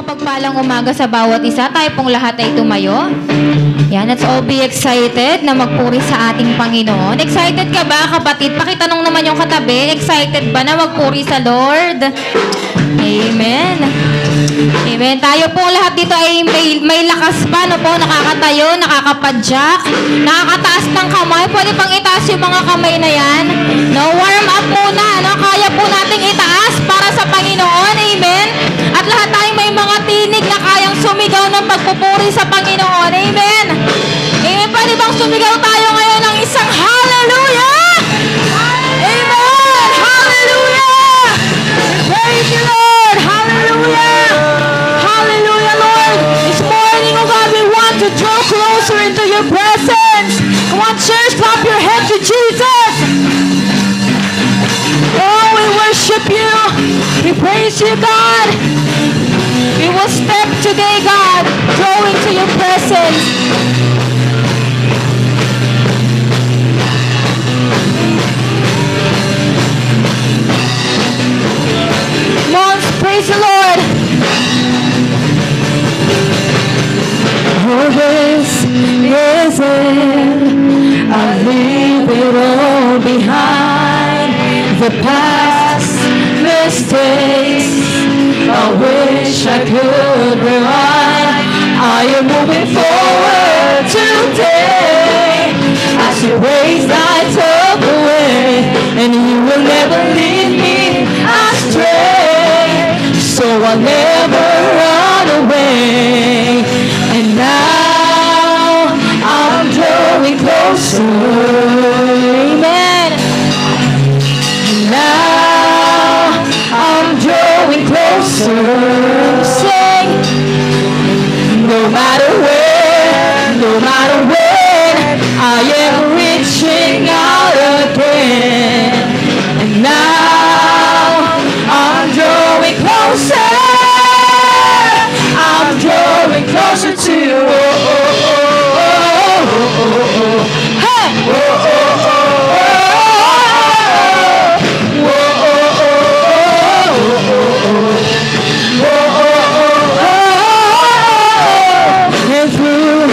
mapagpalang umaga sa bawat isa. Tayo pong lahat ay tumayo. Yan, let's all be excited na magpuri sa ating Panginoon. Excited ka ba, kapatid? Pakitanong naman yung katabi. Excited ba na magpuri sa Lord? Amen. Amen. Tayo po lahat dito ay may lakas pa, no po? Nakakatayo, nakakapadyak, nakakataas ng kamay. Pwede pang itaas yung mga kamay na yan. No, warm up muna, no? Kaya po nating itaas para sa Panginoon. Amen. At lahat tayo may mga tinig na kayang sumigaw ng pagpupuri sa Panginoon. Amen. Amen. Pwede bang sumigaw tayo ngayon ng isang hallelujah? Amen. Hallelujah. Praise you, Lord. Hallelujah. Hallelujah, Lord. This morning, oh God, we want to draw closer into your presence. Come on, church, clap your hands to Jesus. Oh, we worship you. We praise you, God. We will step today, God, drawing to your presence. Come on, praise the Lord. Always risen, I leave it all behind. The past mistakes, I wish I could rewind. I am moving forward today. As you raise lights up the way, and you will never lead me astray. So I'll never run away. And now I'm drawing closer. Amen. And now I'm drawing closer. Sing. No matter where, no matter when, I am reaching out again. And now I'm drawing closer. I'm drawing closer to you. Oh, oh, oh, oh, oh, oh. Hey! Oh, oh, oh, oh, oh, oh, oh, oh, oh. And through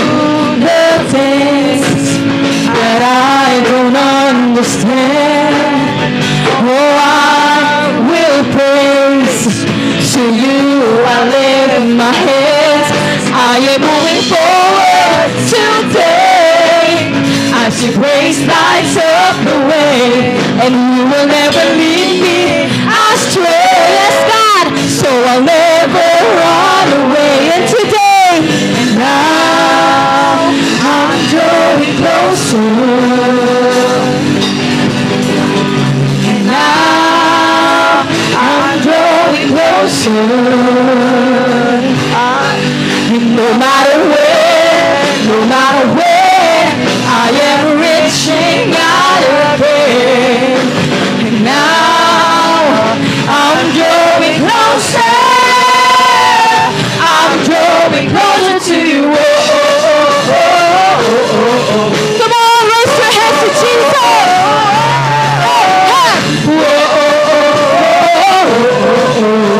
the things that I don't understand, oh, I will praise to you. I lift my hands. I am moving forward today. As your grace lights up the way, and you will never leave me astray. Yes, God. So I'll never run away. And today, and now I'm drawing closer. And now I'm drawing closer. No matter where, no matter when, I am reaching out again. And now I'm drawing closer. I'm drawing closer to you. Oh, oh, oh, oh, oh, oh. Come on, raise your hands to Jesus. Oh, oh, oh, oh, oh, oh.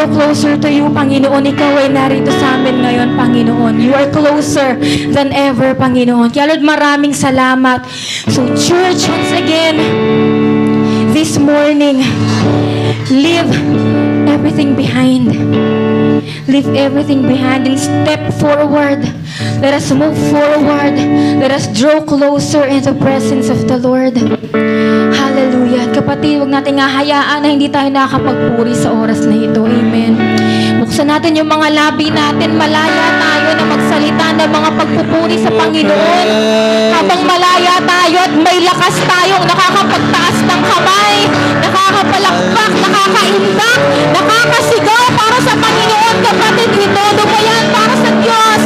draw closer to you, Panginoon. Ikaw ay narito sa amin ngayon, Panginoon. You are closer than ever, Panginoon. Kaya Lord, maraming salamat. So church, once again, this morning, leave everything behind. Leave everything behind and step forward. Let us move forward. Let us draw closer in the presence of the Lord. Hallelujah. At kapatid, huwag natin hahayaan na hindi tayo nakakapagpuri sa oras na ito. Amen. Buksan natin yung mga labi natin. Malaya tayo na magsalita ng mga pagpupuri sa Panginoon. Habang malaya tayo at may lakas tayong nakakapagtaas ng kamay, nakakapalakpak, nakakaindak, nakakasigaw para sa Panginoon. Kapatid, itodo mo yan para sa Diyos.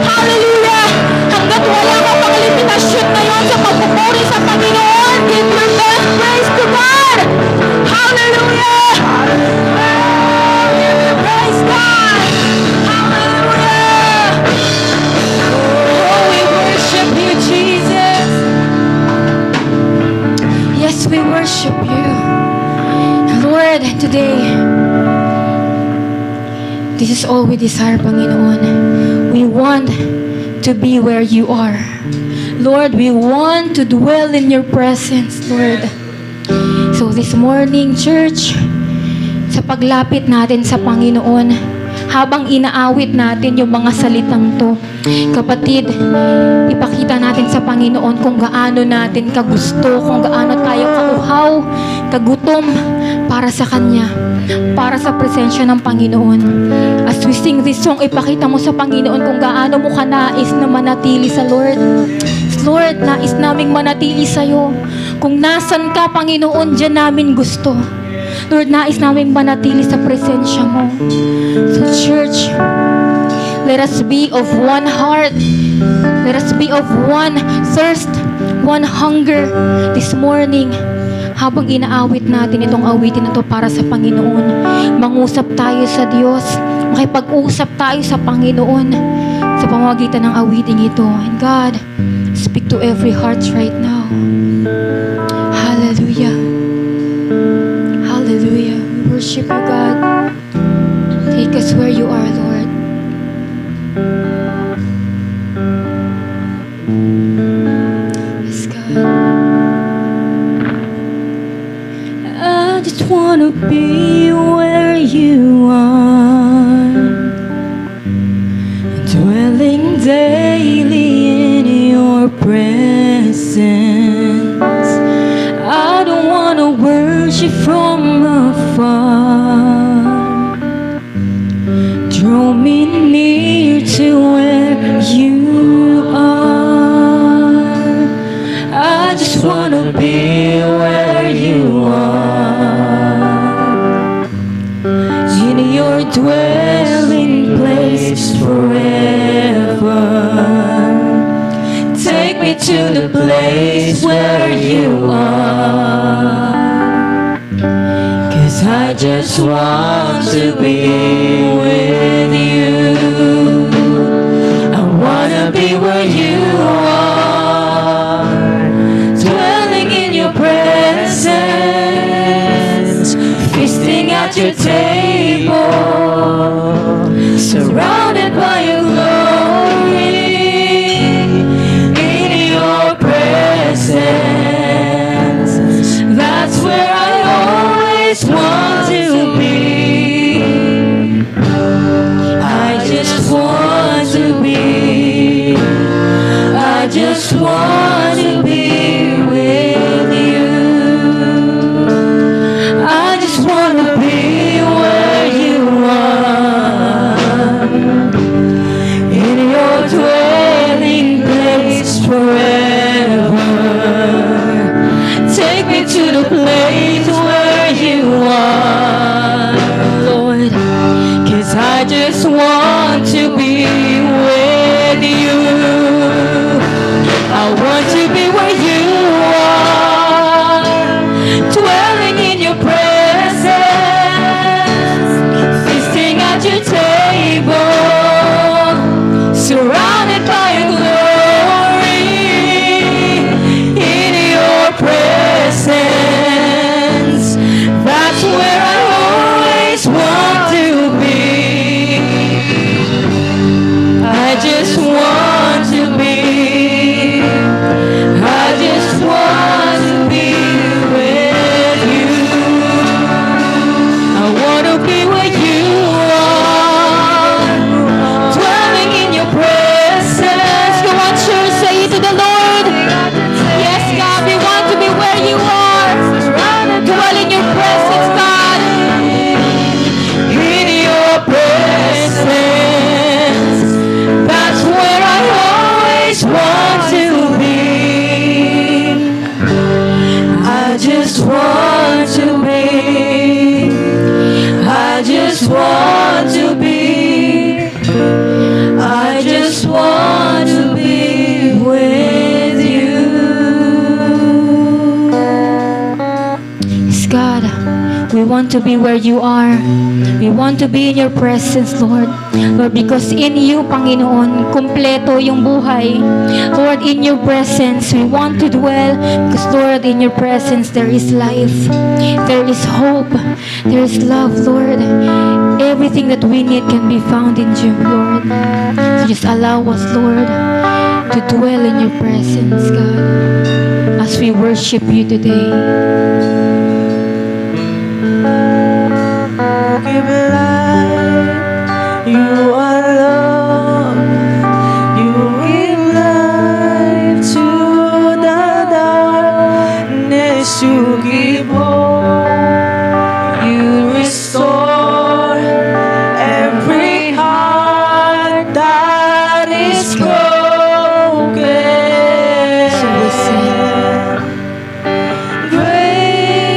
Hallelujah! Hanggat wala ka pang limitasyon ngayon sa pagpupuri sa Panginoon, give your best praise to God! Hallelujah! Give your praise God! Hallelujah! Oh, we worship you, Jesus! Yes, we worship you. Lord, today, this is all we desire, Panginoon. We want to be where you are. Lord, we want to dwell in your presence, Lord. So this morning, church, sa paglapit natin sa Panginoon, habang inaawit natin yung mga salitang to, kapatid, ipakita natin sa Panginoon kung gaano natin kagusto, kung gaano tayo kauhaw, kagutom para sa Kanya, para sa presensya ng Panginoon. As we sing this song, ipakita mo sa Panginoon kung gaano mo ka nais na manatili sa Lord. Lord, nais naming manatili sa'yo. Kung nasan ka, Panginoon, dyan namin gusto. Lord, nais naming manatili sa presensya mo. So church, let us be of one heart. Let us be of one thirst, one hunger this morning. Habang inaawit natin itong awitin na to para sa Panginoon, mangusap tayo sa Diyos, makipag-usap tayo sa Panginoon sa pamamagitan ng awiting ito. And God, speak to every heart right now. Hallelujah. Hallelujah. We worship you, God. Take us where you are, Lord. Yes, God. I just want to be where you are, dwelling daily in your presence. I don't want to worship from afar. Draw me near to where you are. I just want to be where you are, in your dwelling place forever. Take me to the place where you are, 'cause I just want to be with you. I wanna be where you are, dwelling in your presence, feasting at your table, surrounded by your glory. That's where I always want to be. I just want to be. I just want to be with you. I just want to be where you are. God, we want to be where you are. We want to be in your presence, Lord. Lord, because in you, Panginoon, kumpleto yung buhay. Lord, in your presence, we want to dwell because, Lord, in your presence, there is life. There is hope. There is love, Lord. Everything that we need can be found in you, Lord. So just allow us, Lord, to dwell in your presence, God, as we worship you today. Give light, you are love, you give light to the darkness, you give hope, you restore every heart that is broken. So we sing. Great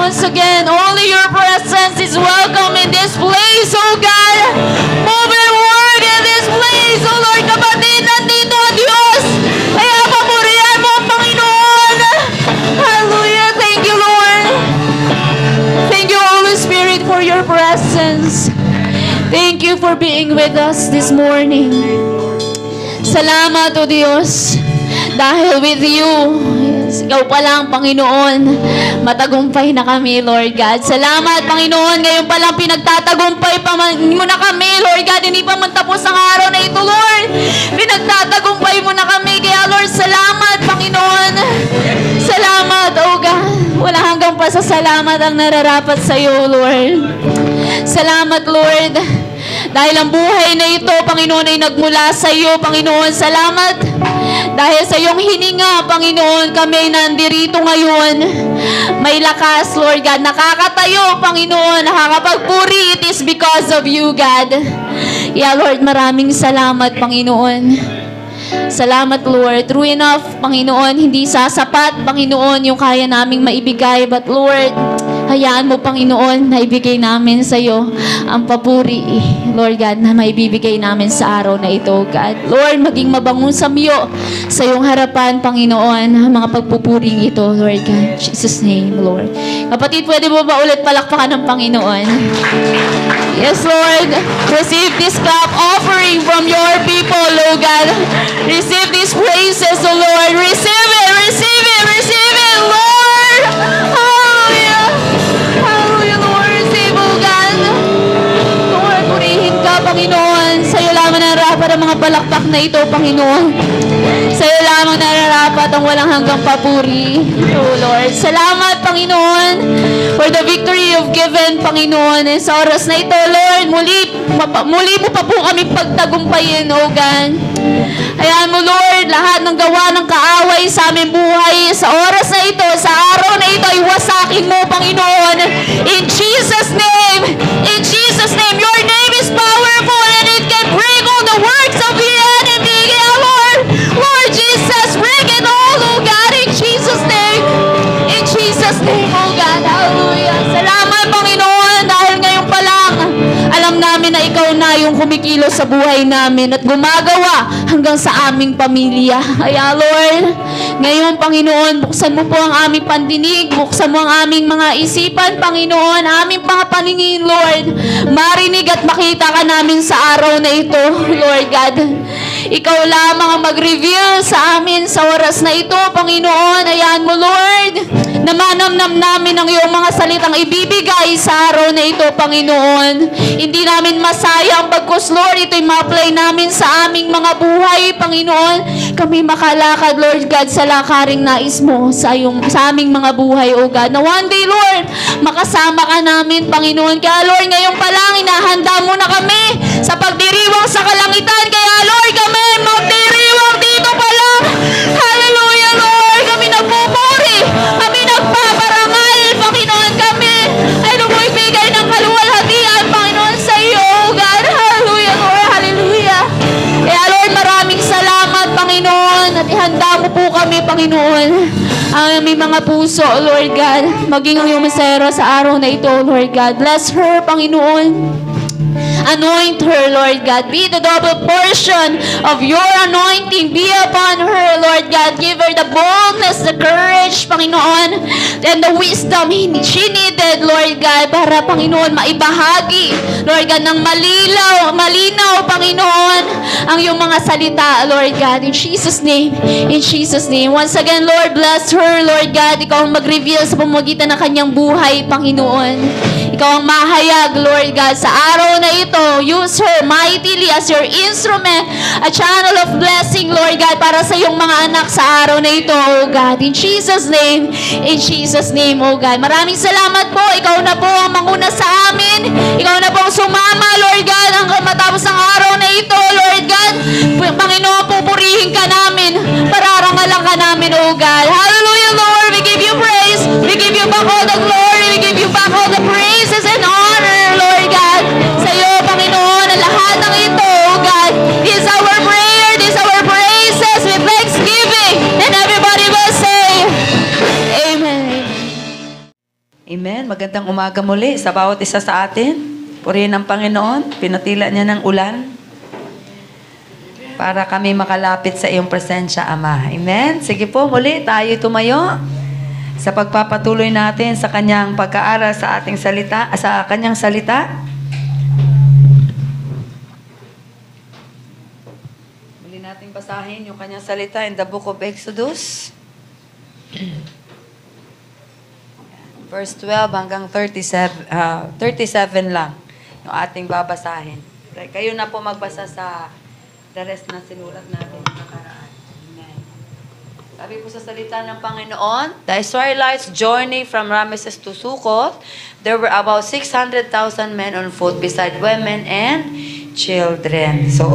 once again, only your presence is welcome in this place, oh God. Move and work in this place, oh Lord. Kapatid, nandito ang Diyos. Kaya papurihan mo ang Panginoon. Hallelujah. Thank you, Lord. Thank you, Holy Spirit, for your presence. Thank you for being with us this morning. Salamat, O Diyos. Dahil with you, yes, ikaw pa lang, Panginoon, matagumpay na kami, Lord God. Salamat, Panginoon, ngayon pa lang pinagtatagumpay pa mo na kami, Lord God. Hindi pa man tapos ang araw na ito, Lord. Pinagtatagumpay mo na kami. Kaya, Lord, salamat, Panginoon. Salamat, O God. Wala hanggang pasasalamat ang nararapat sa iyo, Lord. Salamat, Lord. Dahil ang buhay na ito, Panginoon, ay nagmula sa iyo, Panginoon. Salamat. Dahil sa iyong hininga, Panginoon, kami ay nandirito ngayon. May lakas, Lord God. Nakakatayo, Panginoon. Nakakapagpuri. It is because of you, God. Yeah, Lord, maraming salamat, Panginoon. Salamat, Lord. True enough, Panginoon, hindi sasapat, Panginoon, yung kaya naming maibigay. But, Lord, hayaan mo, Panginoon, na ibigay namin sa iyo ang papuri, Lord God, na maibibigay namin sa araw na ito, God. Lord, maging mabangon sa miyo sa iyong harapan, Panginoon, ang mga pagpupuring ito, Lord God. In Jesus' name, Lord. Kapatid, pwede mo ba ulit palakpakan ng Panginoon? Yes, Lord. Receive this cup offering from your people, Lord God. Receive these praises, O Lord. Receive it, receive it, receive it, Lord. Hallelujah. Hallelujah, Lord. Receive, O God. Lord, purihin ka, Panginoon. Sa iyo lamang nararapat ang mga palakpak na ito, Panginoon. Sa iyo lamang nararapat ang walang hanggang papuri, O Lord. Salamat, Panginoon, for the victory you've given, Panginoon. And sa oras na ito, Lord, muli mo pa po kami pagtagumpayin, O God. Hayaan mo, Lord, lahat ng gawa ng kaaway sa aming buhay, sa oras na ito, sa araw na ito, ay wasakin mo, Panginoon. In Jesus' name, your name is powerful and it can break all the works of the enemy. Yeah, Lord, Lord Jesus, break it all, oh God, in Jesus' name, oh God. Hallelujah. Salamat, Panginoon, dahil ngayon pa lang, alam namin na ikaw na yung kumikilos sa buhay namin at gumagawa hanggang sa aming pamilya. Kaya, Lord, ngayon, Panginoon, buksan mo po ang aming pandinig, buksan mo ang aming mga isipan, Panginoon, aming mga paningin, Lord. Marinig at makita ka namin sa araw na ito, Lord God. Ikaw lamang ang mag-reveal sa amin sa oras na ito, Panginoon. Ayan mo, Lord, na manamnam namin ang iyong mga salitang ibibigay sa araw na ito, Panginoon. Hindi namin masayang bagkus, Lord, ito'y ma-apply namin sa aming mga buhay, Panginoon. Kami makalakad, Lord God, sa lakaring nais mo sa aming mga buhay, O God. Na one day, Lord, makasama ka namin, Panginoon. Kaya, Lord, ngayon pa lang, inahanda mo na kami sa pagdiriwang sa kalangitan. Kaya, Lord, kami magdiriwang dito pa lang. Hallelujah, Lord. Kami nagpupuri. Kami nagpaparangal, Panginoon. Kami ay lumibigay ng kaluwalhatian, Panginoon, sa iyo, O God. Hallelujah, Lord. Hallelujah. Kaya, Lord, maraming salamat, Panginoon. At ihanda mo po kami, Panginoon, ang aming mga puso, Lord God. Maging ang iyong mesero sa araw na ito, Lord God. Bless her, Panginoon. Anoint her, Lord God. Be the double portion of your anointing. Be upon her, Lord God. Give her the boldness, the courage, Panginoon, and the wisdom she needed, Lord God, para, Panginoon, maibahagi, Lord God, ng malinaw, Panginoon, ang iyong mga salita, Lord God. In Jesus' name. In Jesus' name. Once again, Lord, bless her, Lord God. Ikaw ang mag-reveal sa pamamagitan ng kanyang buhay, Panginoon. Ikaw ang mahayag, Lord God, sa araw na ito. Use her mightily as your instrument, a channel of blessing, Lord God, para sa iyong mga anak sa araw na ito, O God. In Jesus' name, O God. Maraming salamat po. Ikaw na po ang manguna sa amin. Ikaw na po ang sumama, Lord God, hanggang matapos ang araw na ito, Lord God. Panginoon, pupurihin ka namin. Pararangalan ka namin, O God. Hallelujah, Lord. We give you praise. We give you back all the glory. We give you back all the praises and honor, Lord God. Sa iyo, Panginoon, ang lahat ng ito, O God. This is our prayer. This is our praises with thanksgiving. And everybody will say, Amen. Amen. Magandang umaga muli sa bawat isa sa atin. Purihin ang Panginoon. Pinatila niya ng ulan para kami makalapit sa iyong presensya, Ama. Amen. Sige po, muli tayo tumayo sa pagpapatuloy natin sa kanyang pag-aaral sa ating salita, sa kanyang salita. Muli nating basahin yung kanyang salita in the book of Exodus. Verse 12 hanggang 37 lang yung ating babasahin. Kayo na po magbasa sa the rest na sinulat natin nakaraan. Amen. Sabi po sa salita ng Panginoon, the Israelites journey from Ramesses to Succoth. There were about 600,000 men on foot beside women and children. So,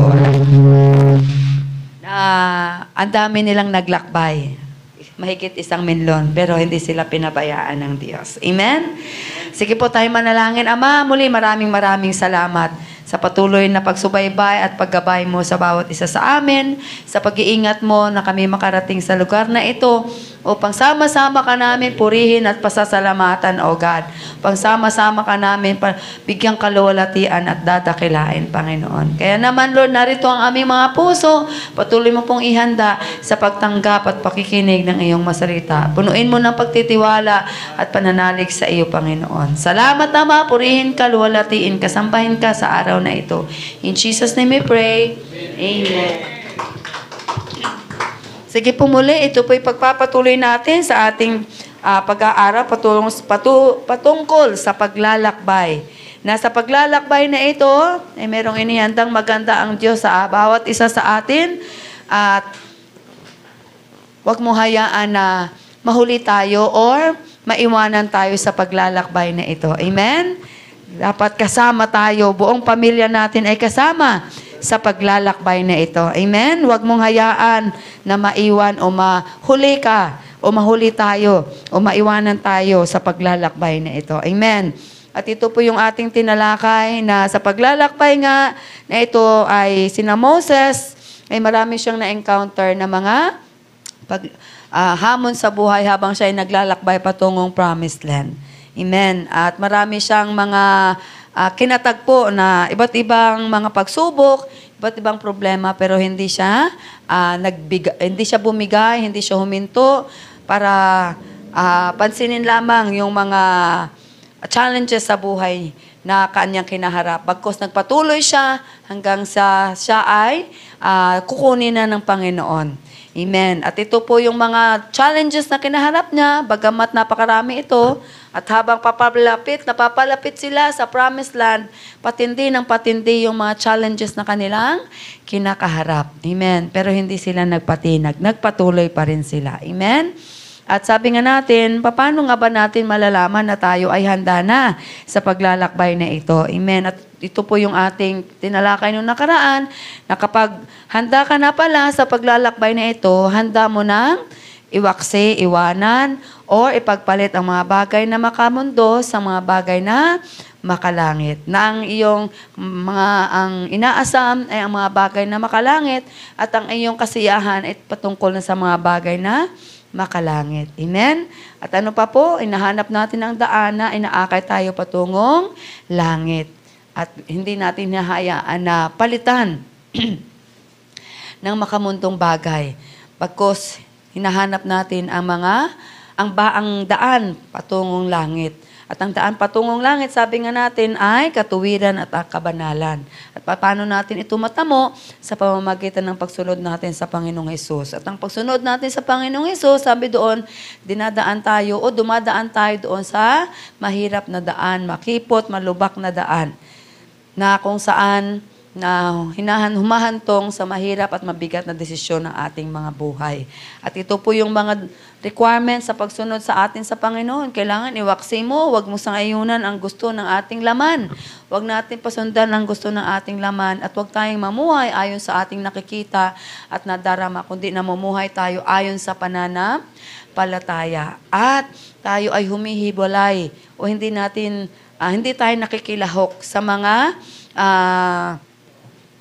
ang dami nilang naglakbay. Mahigit 1,000,000, pero hindi sila pinabayaan ng Diyos. Amen? Sige po tayo manalangin. Ama, muli maraming salamat sa patuloy na pagsubaybay at paggabay mo sa bawat isa sa amin, sa pag-iingat mo na kami makarating sa lugar na ito upang sama-sama ka namin purihin at pasasalamatan, O God. Pangsama-sama ka namin, bigyang kaluwalhatian at dadakilain, Panginoon. Kaya naman, Lord, narito ang aming mga puso. Patuloy mo pong ihanda sa pagtanggap at pakikinig ng iyong masalita. Punuin mo ng pagtitiwala at pananalig sa iyo, Panginoon. Salamat, Ama. Purihin ka, luwalhatiin ka, sambahin ka sa araw na ito. In Jesus' name we pray. Amen. Sige po muli, ito po'y pagpapatuloy natin sa ating pag-aaral patungkol sa paglalakbay. Nasa paglalakbay na ito, ay merong inihandang maganda ang Diyos sa bawat isa sa atin. At huwag mo hayaan na mahuli tayo or maiwanan tayo sa paglalakbay na ito. Amen? Dapat kasama tayo, buong pamilya natin ay kasama sa paglalakbay na ito. Amen? Huwag mong hayaan na maiwan o mahuli ka o mahuli tayo o maiwanan tayo sa paglalakbay na ito. Amen? At ito po yung ating tinalakay na sa paglalakbay nga na ito ay sina Moses ay marami siyang na-encounter na mga hamon sa buhay habang siya ay naglalakbay patungong Promised Land. Amen? At marami siyang mga kinatagpo na iba't ibang mga pagsubok, iba't ibang problema, pero hindi siya hindi siya bumigay, hindi siya huminto para pansinin lamang yung mga challenges sa buhay na kanyang kinaharap. Bagkus nagpatuloy siya hanggang sa siya ay kukunin na ng Panginoon. Amen. At ito po yung mga challenges na kinaharap niya, bagamat napakarami ito, at habang napapalapit sila sa Promised Land, patindi ng patindi yung mga challenges na kanilang kinakaharap. Amen. Pero hindi sila nagpatinag, nagpatuloy pa rin sila. Amen. At sabi nga natin, paano nga ba natin malalaman na tayo ay handa na sa paglalakbay na ito? Amen. At ito po yung ating tinalakay nung nakaraan, na kapag handa ka na pala sa paglalakbay na ito, handa mo nang iwaksi, iwanan, or ipagpalit ang mga bagay na makamundo sa mga bagay na makalangit. Na ang iyong ang inaasam ay ang mga bagay na makalangit at ang iyong kasiyahan ay patungkol na sa mga bagay na makalangit. Amen? At ano pa po, inahanap natin ang daan na inaakay tayo patungong langit. At hindi natin hinahayaan na palitan ng makamundong bagay. Pagkos hinahanap natin ang daan patungong langit. At ang daan patungong langit, sabi nga natin, ay katuwiran at kabanalan. At paano natin ito matamo? Sa pamamagitan ng pagsunod natin sa Panginoong Hesus. At ang pagsunod natin sa Panginoong Hesus, sabi doon, dumadaan tayo doon sa mahirap na daan, makipot, malubak na daan, na kung saan na humahantong sa mahirap at mabigat na desisyon ng ating mga buhay. At ito po yung mga requirements sa pagsunod sa atin sa Panginoon. Kailangan iwaksi mo, huwag mo sangayunan ang gusto ng ating laman. Huwag natin pasundan ang gusto ng ating laman at huwag tayong mamuhay ayon sa ating nakikita at nadarama, kundi namumuhay tayo ayon sa pananampalataya. At tayo ay humihiwalay o hindi tayo nakikilahok sa mga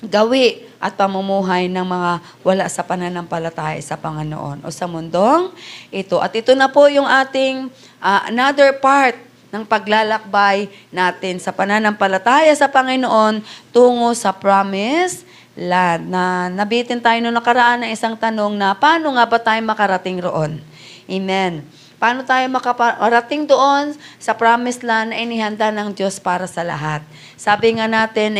gawi at pamumuhay ng mga wala sa pananampalataya sa Panginoon o sa mundong ito. At ito na po yung ating another part ng paglalakbay natin sa pananampalataya sa Panginoon tungo sa promised land. Na nabitin tayo noong nakaraan ng isang tanong na paano nga ba tayo makarating roon? Amen. Paano tayo makarating doon sa promised land na inihanda ng Diyos para sa lahat? Sabi nga natin,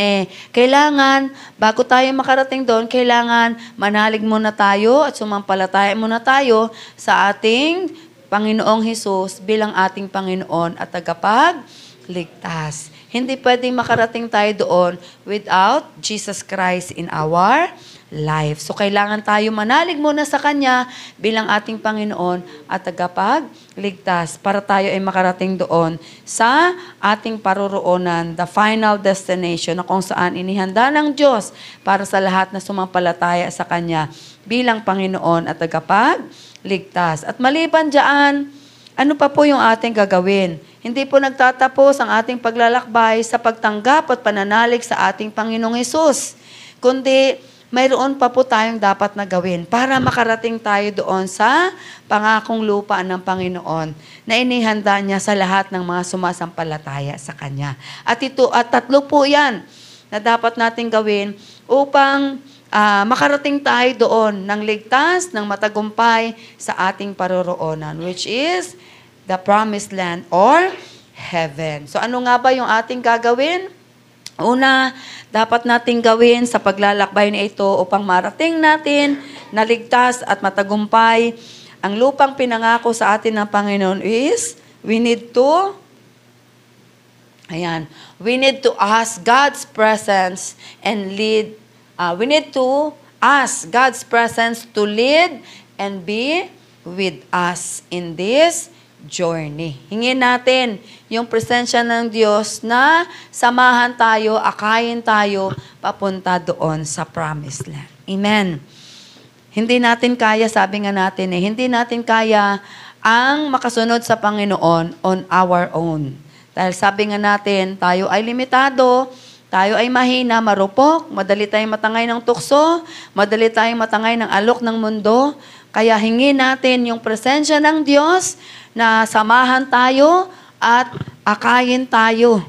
kailangan, bago tayo makarating doon, kailangan manalig muna tayo at sumampalataya muna tayo sa ating Panginoong Hesus bilang ating Panginoon at tagapagligtas. Hindi pwedeng makarating tayo doon without Jesus Christ in our life. So, kailangan tayo manalig muna sa Kanya bilang ating Panginoon at tagapagligtas para tayo ay makarating doon sa ating paroroonan, the final destination na kung saan inihanda ng Diyos para sa lahat na sumampalataya sa Kanya bilang Panginoon at tagapagligtas. At maliban dyan, ano pa po yung ating gagawin? Hindi po nagtatapos ang ating paglalakbay sa pagtanggap at pananalig sa ating Panginoong Hesus, kundi mayroon pa po tayong dapat na gawin para makarating tayo doon sa pangakong lupa ng Panginoon na inihanda niya sa lahat ng mga sumasampalataya sa Kanya. At tatlo po yan na dapat nating gawin upang makarating tayo doon ng ligtas, ng matagumpay sa ating paroroonan, which is the promised land or heaven. So ano nga ba yung ating gagawin? Una, dapat nating gawin sa paglalakbay na ito upang marating natin na ligtas at matagumpay ang lupang pinangako sa atin ng Panginoon is we need to ask God's presence and lead. We need to ask God's presence to lead and be with us in this journey. Hingin natin yung presensya ng Diyos na samahan tayo, akayin tayo, papunta doon sa promised land. Amen. Hindi natin kaya, sabi nga natin hindi natin kaya ang makasunod sa Panginoon on our own. Dahil sabi nga natin, tayo ay limitado, tayo ay mahina, marupok, madali tayong matangay ng tukso, madali tayong matangay ng alok ng mundo. Kaya hingin natin yung presensya ng Diyos na samahan tayo at akayin tayo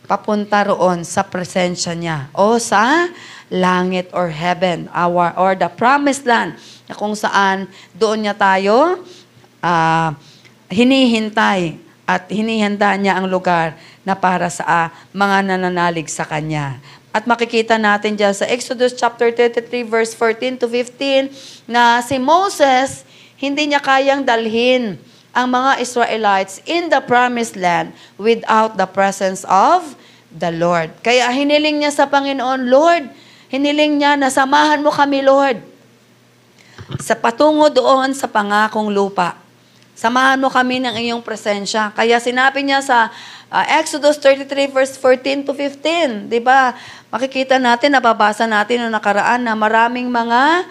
papunta roon sa presensya niya o sa langit or heaven, or the promised land na kung saan doon niya tayo hinihintay at hinihanda niya ang lugar na para sa mga nananalig sa Kanya. At makikita natin dyan sa Exodus chapter 33 verse 14 to 15 na si Moses hindi niya kayang dalhin ang mga Israelites in the promised land without the presence of the Lord. Kaya hiniling niya sa Panginoon, Lord, hiniling niya na samahan mo kami, Lord, sa patungo doon sa pangakong lupa. Samahan mo kami ng iyong presensya. Kaya sinabi niya sa Exodus 33 verse 14 to 15, di ba? Makikita natin, nababasa natin noong nakaraan na maraming mga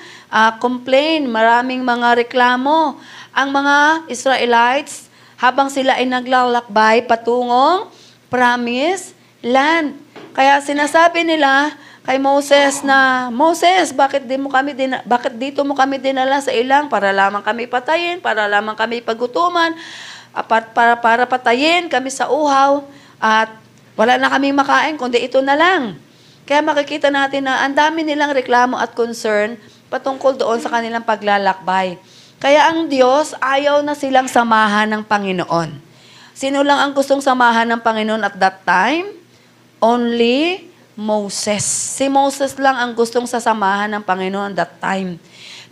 complaint, maraming mga reklamo ang mga Israelites habang sila ay naglalakbay patungong promised land. Kaya sinasabi nila kay Moses na, Moses, bakit dito mo kami dinala sa ilang para lamang kami patayin, para lamang kami pagutuman, para patayin kami sa uhaw at wala na kaming makain kundi ito na lang. Kaya makikita natin na ang dami nilang reklamo at concern patungkol doon sa kanilang paglalakbay. Kaya ang Diyos, ayaw na silang samahan ng Panginoon. Sino lang ang gustong samahan ng Panginoon at that time? Only Moses. Si Moses lang ang gustong sasamahan ng Panginoon at that time.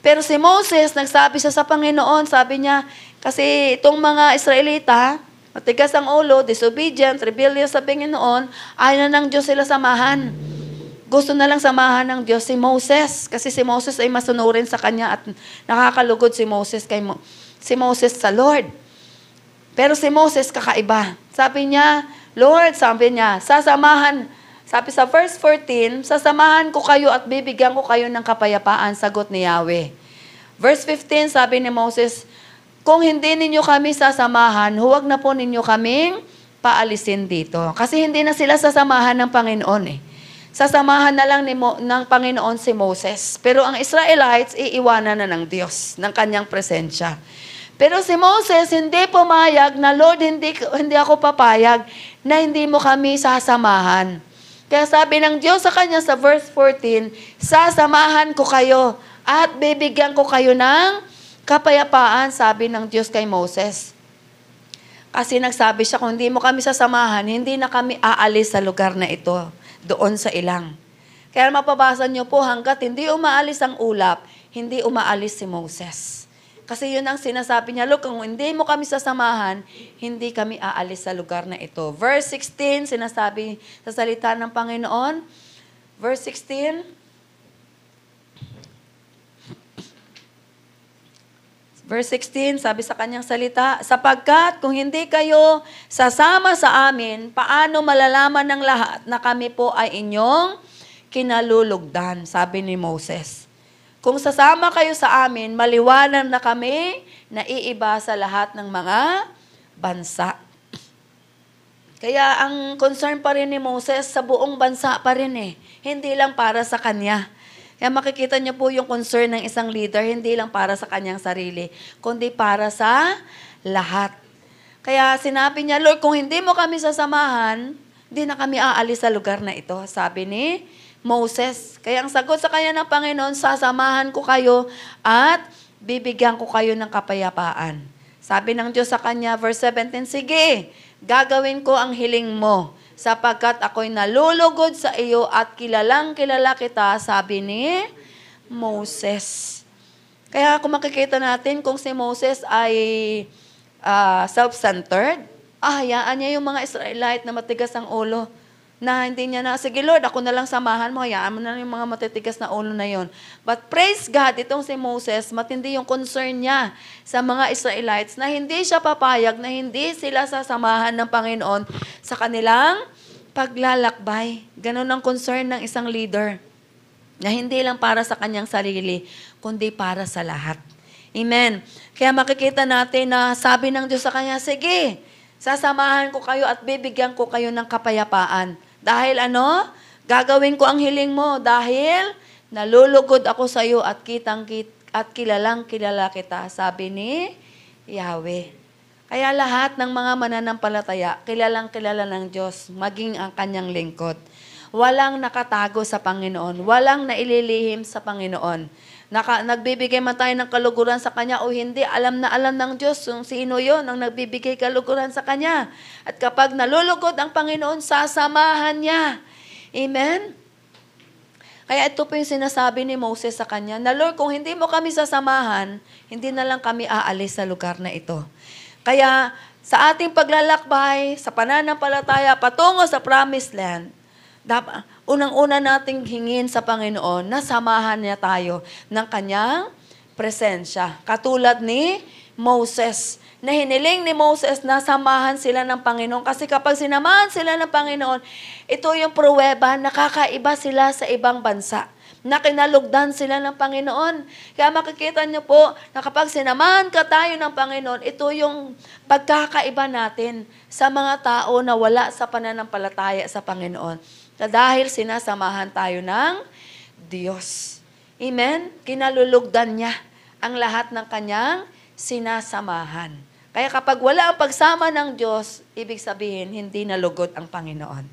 Pero si Moses, nagsabi siya sa Panginoon, sabi niya, kasi itong mga Israelita, matigas ang ulo, disobedient, rebellious sa Panginoon, ayaw na ng Diyos sila samahan. Gusto na lang samahan ng Diyos si Moses. Kasi si Moses ay masunurin sa kanya at nakakalugod si Moses sa Lord. Pero si Moses kakaiba. Sabi niya, Lord, sabi niya, sabi sa verse 14, sasamahan ko kayo at bibigyan ko kayo ng kapayapaan, sagot ni Yahweh. Verse 15, sabi ni Moses, kung hindi ninyo kami sasamahan, huwag na po ninyo kaming paalisin dito. Kasi hindi na sila sasamahan ng Panginoon Sasamahan na lang ng Panginoon si Moses. Pero ang Israelites, iiwanan na ng Diyos, ng kanyang presensya. Pero si Moses, hindi pumayag na, Lord, hindi ako papayag na hindi mo kami sasamahan. Kaya sabi ng Diyos sa kanya sa verse 14, sasamahan ko kayo at bibigyan ko kayo ng kapayapaan, sabi ng Diyos kay Moses. Kasi nagsabi siya, kung hindi mo kami sasamahan, hindi na kami aalis sa lugar na ito, doon sa ilang. Kaya mapabasa niyo po, hanggat hindi umaalis ang ulap, hindi umaalis si Moses. Kasi yun ang sinasabi niya, look, kung hindi mo kami sasamahan, hindi kami aalis sa lugar na ito. Verse 16, sinasabi sa salita ng Panginoon. Verse 16. Verse 16, sabi sa kanyang salita, sapagkat kung hindi kayo sasama sa amin, paano malalaman ng lahat na kami po ay inyong kinalulugdan, sabi ni Moses. Kung sasama kayo sa amin, maliwanag na kami na iiba sa lahat ng mga bansa. Kaya ang concern pa rin ni Moses sa buong bansa pa rin eh. Hindi lang para sa kanya. Kaya makikita niyo po yung concern ng isang leader, hindi lang para sa kanyang sarili, kundi para sa lahat. Kaya sinabi niya, Lord, kung hindi mo kami sasamahan, hindi na kami aalis sa lugar na ito, sabi ni Moses. Kaya ang sagot sa kanya ng Panginoon, sasamahan ko kayo at bibigyan ko kayo ng kapayapaan. Sabi ng Diyos sa kanya, verse 17, sige, gagawin ko ang hiling mo, sapagkat ako'y nalulugod sa iyo at kilalang kilala kita, sabi ni Moses. Kaya kung makikita natin kung si Moses ay self-centered, hayaan niya yung mga Israelite na matigas ang ulo, na hindi niya na, sige Lord, ako na lang samahan mo, hayaan mo na yung mga matitigas na ulo na yon. But praise God, itong si Moses, matindi yung concern niya sa mga Israelites na hindi siya papayag, na hindi sila sasamahan ng Panginoon sa kanilang paglalakbay. Ganon ang concern ng isang leader, na hindi lang para sa kanyang sarili, kundi para sa lahat. Amen. Kaya makikita natin na sabi ng Diyos sa kanya, sige, sasamahan ko kayo at bibigyan ko kayo ng kapayapaan. Dahil ano? Gagawin ko ang hiling mo dahil nalulugod ako sa iyo at kilalang kilala kita, sabi ni Yahweh. Kaya lahat ng mga mananampalataya, kilalang kilala ng Diyos, maging ang kanyang lingkod. Walang nakatago sa Panginoon, walang naililihim sa Panginoon. Nagbibigay man tayo ng kaluguran sa Kanya o hindi, alam na alam ng Diyos kung sino yon ang nagbibigay kaluguran sa Kanya. At kapag nalulugod ang Panginoon, sasamahan niya. Amen? Kaya ito po yung sinasabi ni Moses sa Kanya, na Lord, kung hindi mo kami sasamahan, hindi na lang kami aalis sa lugar na ito. Kaya sa ating paglalakbay, sa pananampalataya, patungo sa promised land, unang-una nating hingin sa Panginoon na samahan niya tayo ng kanyang presensya. Katulad ni Moses, na hiniling ni Moses na samahan sila ng Panginoon. Kasi kapag sinamahan sila ng Panginoon, ito yung pruweba, nakakaiba sila sa ibang bansa. Na kinalugdan sila ng Panginoon. Kaya makikita niyo po na kapag sinamahan ka tayo ng Panginoon, ito yung pagkakaiba natin sa mga tao na wala sa pananampalataya sa Panginoon. Dahil sinasamahan tayo ng Diyos. Amen? Kinalulugdan niya ang lahat ng kanyang sinasamahan. Kaya kapag wala ang pagsama ng Diyos, ibig sabihin, hindi nalugod ang Panginoon.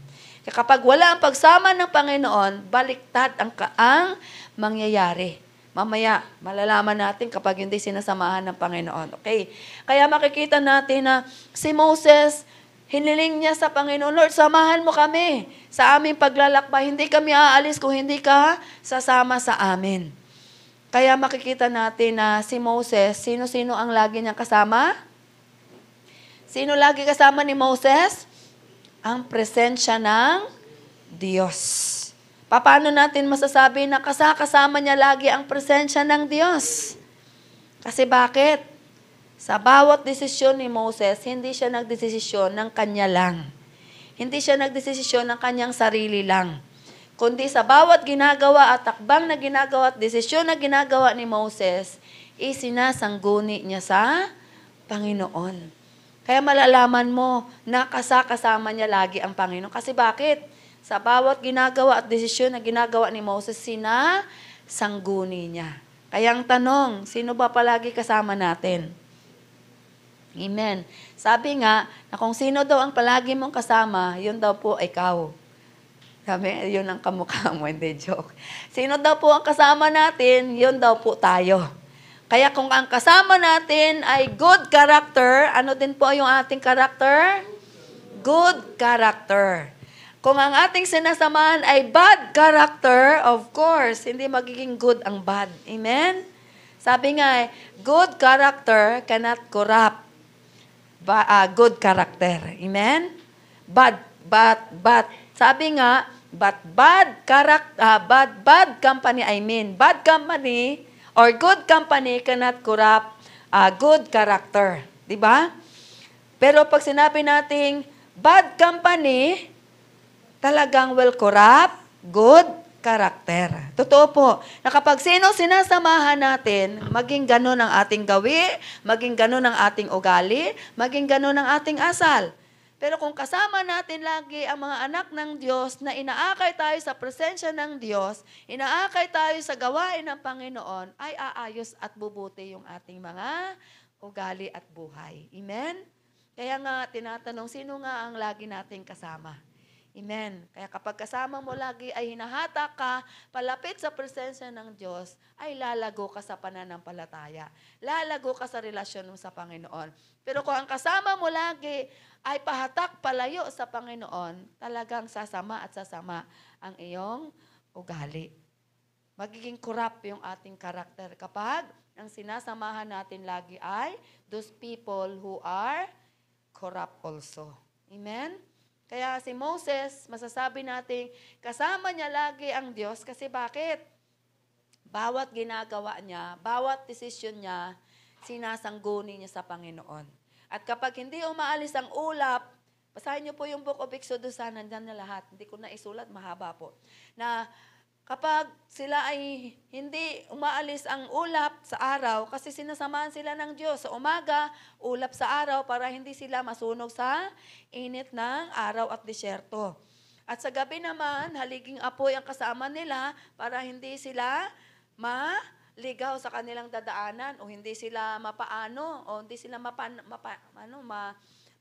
Kaya kapag wala ang pagsama ng Panginoon, baliktad ang mangyayari. Mamaya, malalaman natin kapag hindi sinasamahan ng Panginoon. Okay? Kaya makikita natin na si Moses, hiniling niya sa Panginoon, Lord, samahan mo kami sa aming paglalakbay. Hindi kami aalis kung hindi ka sasama sa amin. Kaya makikita natin na si Moses, sino-sino ang lagi niyang kasama? Sino lagi kasama ni Moses? Ang presensya ng Diyos. Paano natin masasabi na kasama niya lagi ang presensya ng Diyos? Kasi bakit? Sa bawat desisyon ni Moses, hindi siya nagdesisyon ng kanya lang. Hindi siya nagdesisyon ng kanyang sarili lang. Kundi sa bawat ginagawa at takbang na ginagawa at desisyon na ginagawa ni Moses, isinasangguni niya sa Panginoon. Kaya malalaman mo na kasama niya lagi ang Panginoon. Kasi bakit? Sa bawat ginagawa at desisyon na ginagawa ni Moses, sinasangguni niya. Kaya ang tanong, sino ba palagi kasama natin? Amen. Sabi nga, na kung sino daw ang palagi mong kasama, yun daw po ikaw. Sabi, yun ang kamukha mo, hindi joke. Sino daw po ang kasama natin, yun daw po tayo. Kaya kung ang kasama natin ay good character, ano din po yung ating character? Good character. Kung ang ating sinasamahan ay bad character, of course, hindi magiging good ang bad. Amen? Sabi nga, good character cannot corrupt good character. Amen? But, sabi nga, bad company, bad company or good company cannot corrupt good character. Diba? Pero pag sinabi nating bad company, talagang will corrupt good character. Totoo po, na kapag sino sinasamahan natin, maging ganun ang ating gawi, maging ganun ang ating ugali, maging ganun ang ating asal. Pero kung kasama natin lagi ang mga anak ng Diyos na inaakay tayo sa presensya ng Diyos, inaakay tayo sa gawain ng Panginoon, ay aayos at bubuti yung ating mga ugali at buhay. Amen? Kaya nga, tinatanong, sino nga ang lagi nating kasama? Amen. Kaya kapag kasama mo lagi ay hinahatak ka, palapit sa presensya ng Diyos, ay lalago ka sa pananampalataya. Lalago ka sa relasyon mo sa Panginoon. Pero kung ang kasama mo lagi ay pahatak palayo sa Panginoon, talagang sasama at sasama ang iyong ugali. Magiging corrupt yung ating karakter kapag ang sinasamahan natin lagi ay those people who are corrupt also. Amen? Kaya si Moses, masasabi natin, kasama niya lagi ang Diyos kasi bakit? Bawat ginagawa niya, bawat desisyon niya, sinasangguni niya sa Panginoon. At kapag hindi umaalis ang ulap, basahin niyo po yung Book of Exodus, nandyan na lahat. Hindi ko na isulat, mahaba po. Na kapag sila ay hindi umaalis ang ulap sa araw, kasi sinasamahan sila ng Diyos. Sa umaga, ulap sa araw para hindi sila masunog sa init ng araw at disyerto. At sa gabi naman, haliging apoy ang kasama nila para hindi sila maligaw sa kanilang dadaanan o hindi sila mapaano o hindi sila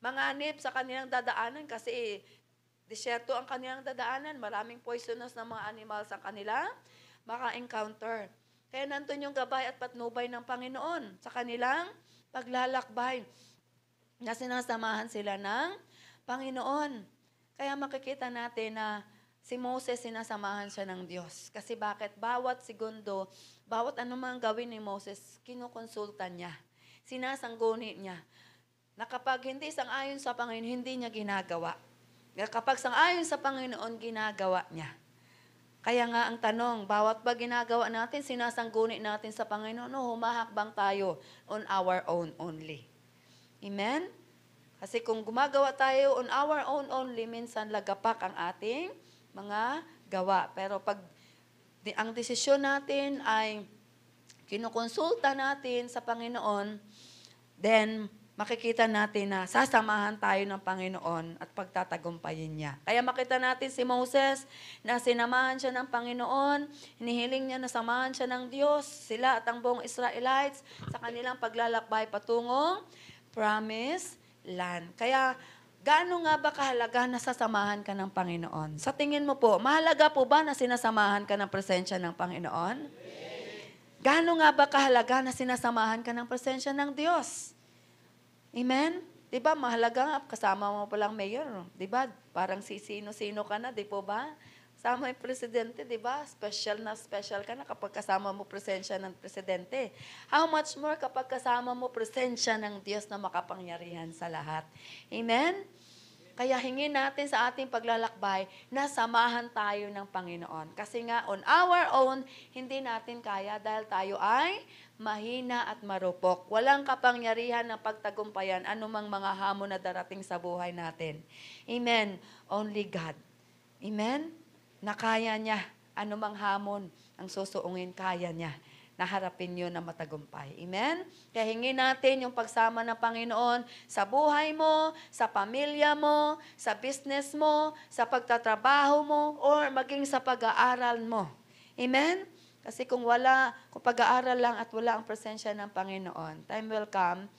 manganib sa kanilang dadaanan kasi disyerto ang kanilang dadaanan, maraming poisonous na mga animals ang kanilang maka-encounter. Kaya nandun yung gabay at patnubay ng Panginoon sa kanilang paglalakbay na sinasamahan sila ng Panginoon. Kaya makikita natin na si Moses sinasamahan siya ng Diyos. Kasi bakit? Bawat segundo, bawat anumang gawin ni Moses, kinukonsulta niya. Sinasangguni niya. Na kapag hindi sang-ayon sa Panginoon, hindi niya ginagawa. Kapag sang-ayon sa Panginoon, ginagawa niya. Kaya nga ang tanong, bawat ba ginagawa natin, sinasangguni natin sa Panginoon, o humahakbang tayo on our own only. Amen? Kasi kung gumagawa tayo on our own only, minsan lagapak ang ating mga gawa. Pero pag ang desisyon natin ay kinukonsulta natin sa Panginoon, then makikita natin na sasamahan tayo ng Panginoon at pagtatagumpayin niya. Kaya makita natin si Moses na sinamahan siya ng Panginoon, hinihiling niya na samahan siya ng Diyos, sila at ang buong Israelites sa kanilang paglalakbay patungong Promised Land. Kaya gaano nga ba kahalaga na sasamahan ka ng Panginoon? Sa tingin mo po, mahalaga po ba na sinasamahan ka ng presensya ng Panginoon? Gaano nga ba kahalaga na sinasamahan ka ng presensya ng Diyos? Amen? Diba, mahalaga nga, kasama mo palang mayor. Diba, parang sino-sino ka na, di po ba? Kasama yung presidente, diba? Special na special ka na kapag kasama mo presensya ng presidente. How much more kapag kasama mo presensya ng Diyos na makapangyarihan sa lahat. Amen? Kaya hingin natin sa ating paglalakbay na samahan tayo ng Panginoon. Kasi nga, on our own, hindi natin kaya dahil tayo ay mahina at marupok. Walang kapangyarihan na pagtagumpayan anumang mga hamon na darating sa buhay natin. Amen. Only God. Amen? Na kaya niya anumang hamon ang susuungin, kaya niya. Naharapin yun na matagumpay. Amen? Kaya hingin natin yung pagsama ng Panginoon sa buhay mo, sa pamilya mo, sa business mo, sa pagtatrabaho mo, or maging sa pag-aaral mo. Amen? Kasi kung pag-aaral lang at wala ang presensya ng Panginoon, time will come,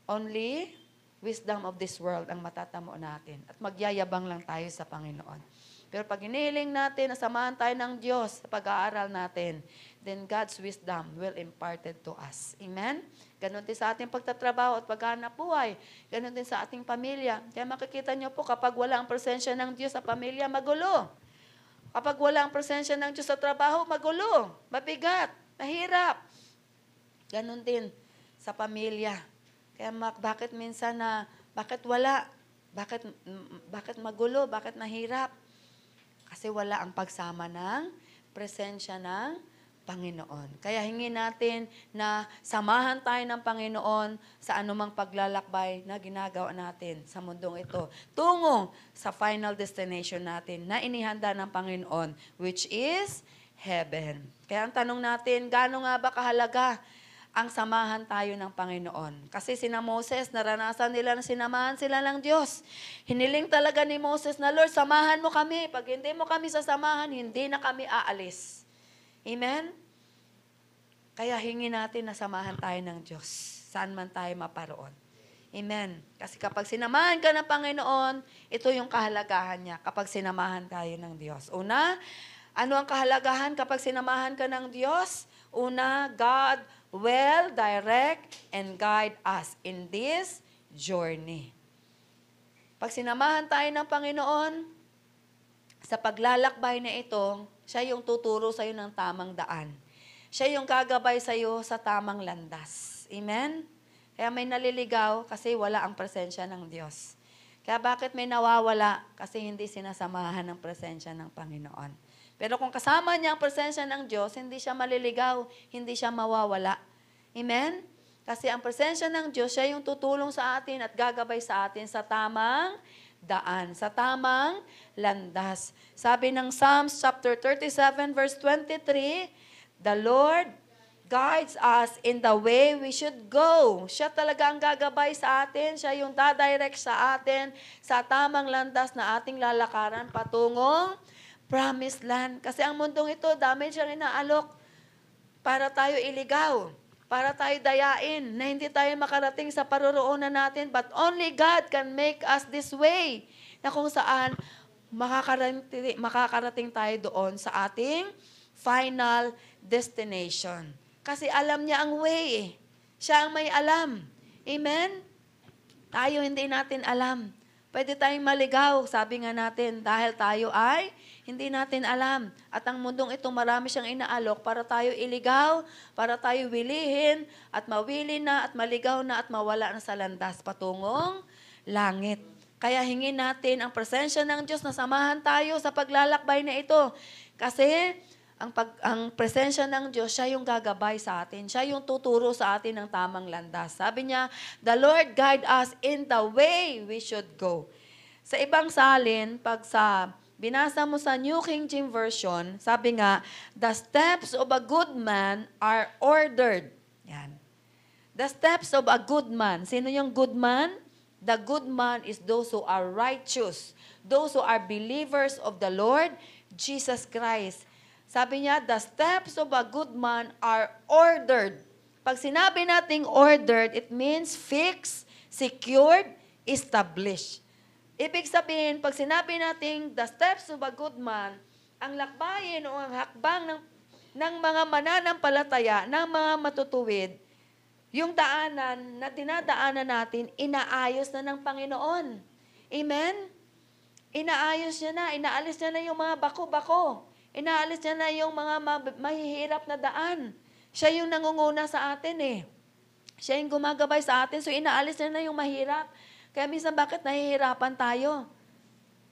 only wisdom of this world ang matatamo natin. At magyayabang lang tayo sa Panginoon. Pero pag hinihiling natin na samahan tayo ng Diyos sa pag-aaral natin, then God's wisdom will imparted to us. Amen? Ganon din sa ating pagtatrabaho at paghanap buhay. Ganon din sa ating pamilya. Kaya makikita nyo po, kapag wala ang presensya ng Diyos sa pamilya, magulo. Kapag wala ang presensya ng Diyos sa trabaho, magulo, mabigat, mahirap. Ganon din sa pamilya. Kaya bakit minsan bakit wala? Bakit magulo? Bakit mahirap? Kasi wala ang pagsama ng presensya ng Panginoon. Kaya hingin natin na samahan tayo ng Panginoon sa anumang paglalakbay na ginagawa natin sa mundong ito. Tungo sa final destination natin na inihanda ng Panginoon, which is heaven. Kaya ang tanong natin, gaano nga ba kahalaga ang samahan tayo ng Panginoon? Kasi sina Moses, naranasan nila na sinamahan sila ng Diyos. Hiniling talaga ni Moses na, Lord, samahan mo kami. Pag hindi mo kami sasamahan, hindi na kami aalis. Amen? Kaya hingi natin na samahan tayo ng Diyos. Saan man tayo maparoon. Amen? Kasi kapag sinamahan ka ng Panginoon, ito yung kahalagahan niya kapag sinamahan tayo ng Diyos. Una, ano ang kahalagahan kapag sinamahan ka ng Diyos? Una, God will direct and guide us in this journey. Pag sinamahan tayo ng Panginoon, sa paglalakbay na ito, siya yung tuturo sa'yo ng tamang daan. Siya yung gagabay sa'yo sa tamang landas. Amen? Kaya may naliligaw kasi wala ang presensya ng Diyos. Kaya bakit may nawawala? Kasi hindi sinasamahan ng presensya ng Panginoon. Pero kung kasama niya ang presensya ng Diyos, hindi siya maliligaw, hindi siya mawawala. Amen? Kasi ang presensya ng Diyos, siya yung tutulong sa atin at gagabay sa atin sa tamang daan, sa tamang landas. Sabi ng Psalms chapter 37 verse 23, the Lord guides us in the way we should go. Siya talaga ang gagabay sa atin, siya yung dadirect sa atin sa tamang landas na ating lalakaran patungong promised land. Kasi ang mundong ito, dami siyang inaalok para tayo iligaw, para tayo dayain, na hindi tayo makarating sa paroroonan natin, but only God can make us this way, na kung saan makakarating tayo doon sa ating final destination. Kasi alam niya ang way eh. Siya ang may alam. Amen? Tayo hindi natin alam. Pwede tayong maligaw, sabi nga natin, dahil tayo ay hindi natin alam. At ang mundong ito, marami siyang inaalok para tayo iligaw, para tayo wilihin, at mawili na, at maligaw na, at mawala na sa landas patungong langit. Kaya hingin natin ang presensya ng Diyos na samahan tayo sa paglalakbay na ito. Kasi ang presensya ng Diyos, siya yung gagabay sa atin. Siya yung tuturo sa atin ng tamang landas. Sabi niya, the Lord guide us in the way we should go. Sa ibang salin, binasa mo sa New King James Version, sabi nga, the steps of a good man are ordered. Yan. The steps of a good man. Sino yung good man? The good man is those who are righteous. Those who are believers of the Lord Jesus Christ. Sabi niya, the steps of a good man are ordered. Pag sinabi nating ordered, it means fixed, secured, established. Ibig sabihin, pag sinabi nating the steps of a good man, ang lakbayin o ang hakbang ng mga mananampalataya, ng mga matutuwid, yung daanan na dinadaanan natin, inaayos na ng Panginoon. Amen? Inaayos niya na, inaalis niya na yung mga bako-bako. Inaalis niya na yung mga mahihirap na daan. Siya yung nangunguna sa atin eh. Siya yung gumagabay sa atin, so inaalis niya na yung mahirap. Kaya minsan bakit nahihirapan tayo?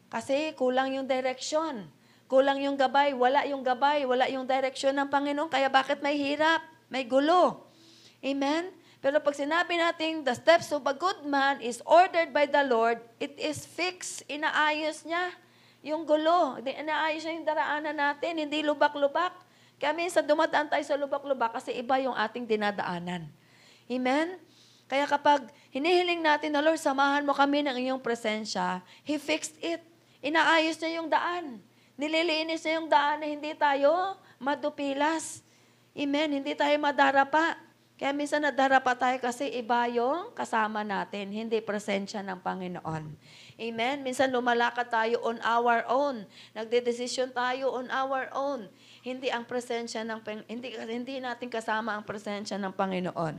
Kasi kulang yung direksyon. Kulang yung gabay, wala yung direksyon ng Panginoon. Kaya bakit may hirap? May gulo. Amen? Pero pag sinabi natin, the steps of a good man is ordered by the Lord, it is fixed, inaayos niya yung gulo. Inaayos niya yung daraanan natin, hindi lubak-lubak. Kaya minsan dumadaan tayo sa lubak-lubak kasi iba yung ating dinadaanan. Amen? Kaya kapag hinihiling natin na, Lord, samahan mo kami ng iyong presensya, He fixed it. Inaayos niya yung daan. Nililinis niya yung daan na hindi tayo madupilas. Amen? Hindi tayo madarapa. Kaya minsan nadarapa tayo kasi iba yung kasama natin, hindi presensya ng Panginoon. Amen? Minsan lumalakad tayo on our own. Nagdedesisyon tayo on our own. Hindi ang presensya hindi natin kasama ang presensya ng Panginoon.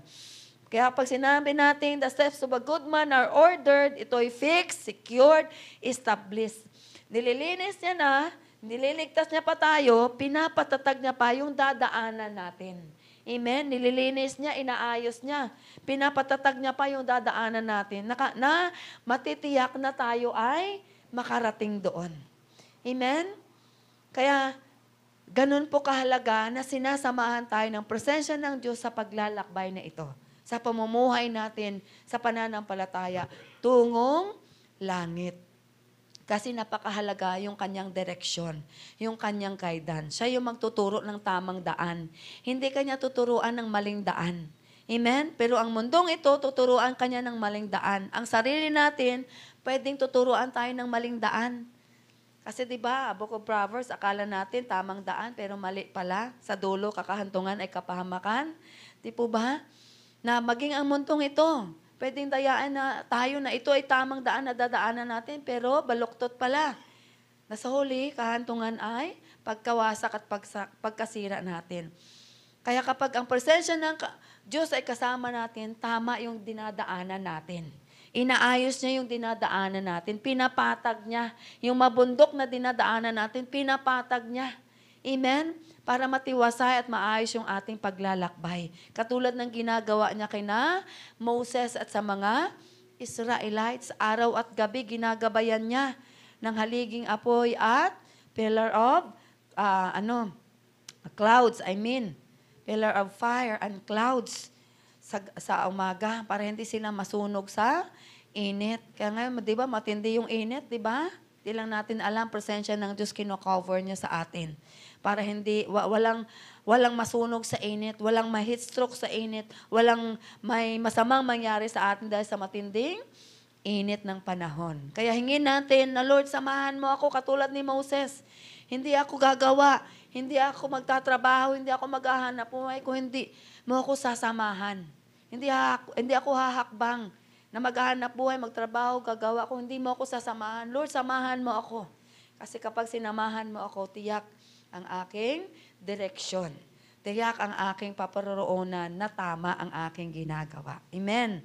Kaya pag sinabi natin, the steps of a good man are ordered, ito'y fixed, secured, established. Nililinis niya na, nililigtas niya pa tayo, pinapatatag niya pa yung dadaanan natin. Amen? Nililinis niya, inaayos niya. Pinapatatag niya pa yung dadaanan natin na matitiyak na tayo ay makarating doon. Amen? Kaya, ganun po kahalaga na sinasamahan tayo ng presensya ng Diyos sa paglalakbay na ito. Sa pamumuhay natin, sa pananampalataya, tungong langit. Kasi napakahalaga yung kanyang direksyon, yung kanyang guidance. Siya yung magtuturo ng tamang daan. Hindi kanya tuturuan ng maling daan. Amen? Pero ang mundong ito, tuturuan kanya ng maling daan. Ang sarili natin, pwedeng tuturuan tayo ng maling daan. Kasi di ba, Book of Proverbs, akala natin tamang daan, pero mali pala. Sa dulo, kakahantungan ay kapahamakan. Di po ba? Na maging ang mundong ito, pwedeng dayaan na tayo na ito ay tamang daan na dadaanan natin, pero baluktot pala. Nasa huli, kahantungan ay pagkawasak at pagkasira natin. Kaya kapag ang presensya ng Diyos ay kasama natin, tama yung dinadaanan natin. Inaayos niya yung dinadaanan natin. Pinapatag niya. Yung mabundok na dinadaanan natin, pinapatag niya. Amen? Para matiwasay at maayos yung ating paglalakbay. Katulad ng ginagawa niya kina Moses at sa mga Israelites, araw at gabi ginagabayan niya ng haliging apoy at pillar of clouds, pillar of fire and clouds sa umaga para hindi sila masunog sa init. Kaya ngayon, di ba, matindi yung init, di ba? Di lang natin alam, presensya ng Diyos kino-cover niya sa atin. Para hindi, walang masunog sa init, walang ma-heat stroke sa init, walang may masamang mangyari sa atin dahil sa matinding init ng panahon. Kaya hingin natin na, Lord, samahan mo ako katulad ni Moses. Hindi ako gagawa, hindi ako magtatrabaho, hindi ako maghahanap buhay kung hindi mo ako sasamahan. Hindi ako hahakbang na maghahanap buhay, magtrabaho, gagawa kung hindi mo ako sasamahan. Lord, samahan mo ako. Kasi kapag sinamahan mo ako, tiyak ang aking direksyon. Tiyak ang aking paparoroonan na tama ang aking ginagawa. Amen.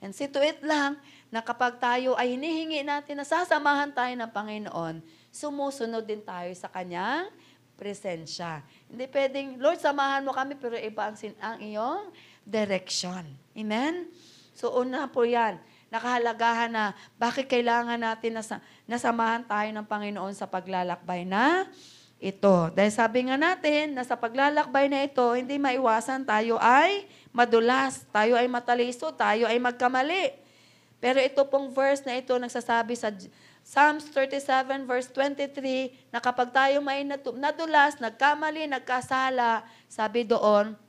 And see to it lang na kapag tayo ay hinihingi natin na sasamahan tayo ng Panginoon, sumusunod din tayo sa Kanyang presensya. Hindi pwedeng, Lord, samahan mo kami, pero iba ang iyong direksyon. Amen? So, una po yan. Nakahalagahan na bakit kailangan natin nasamahan tayo ng Panginoon sa paglalakbay na ito. Dahil sabi nga natin na sa paglalakbay na ito, hindi maiwasan tayo ay madulas, tayo ay mataliso, tayo ay magkamali. Pero ito pong verse na ito nagsasabi sa Psalms 37 verse 23 na kapag tayo may nadulas, nagkamali, nagkasala, sabi doon,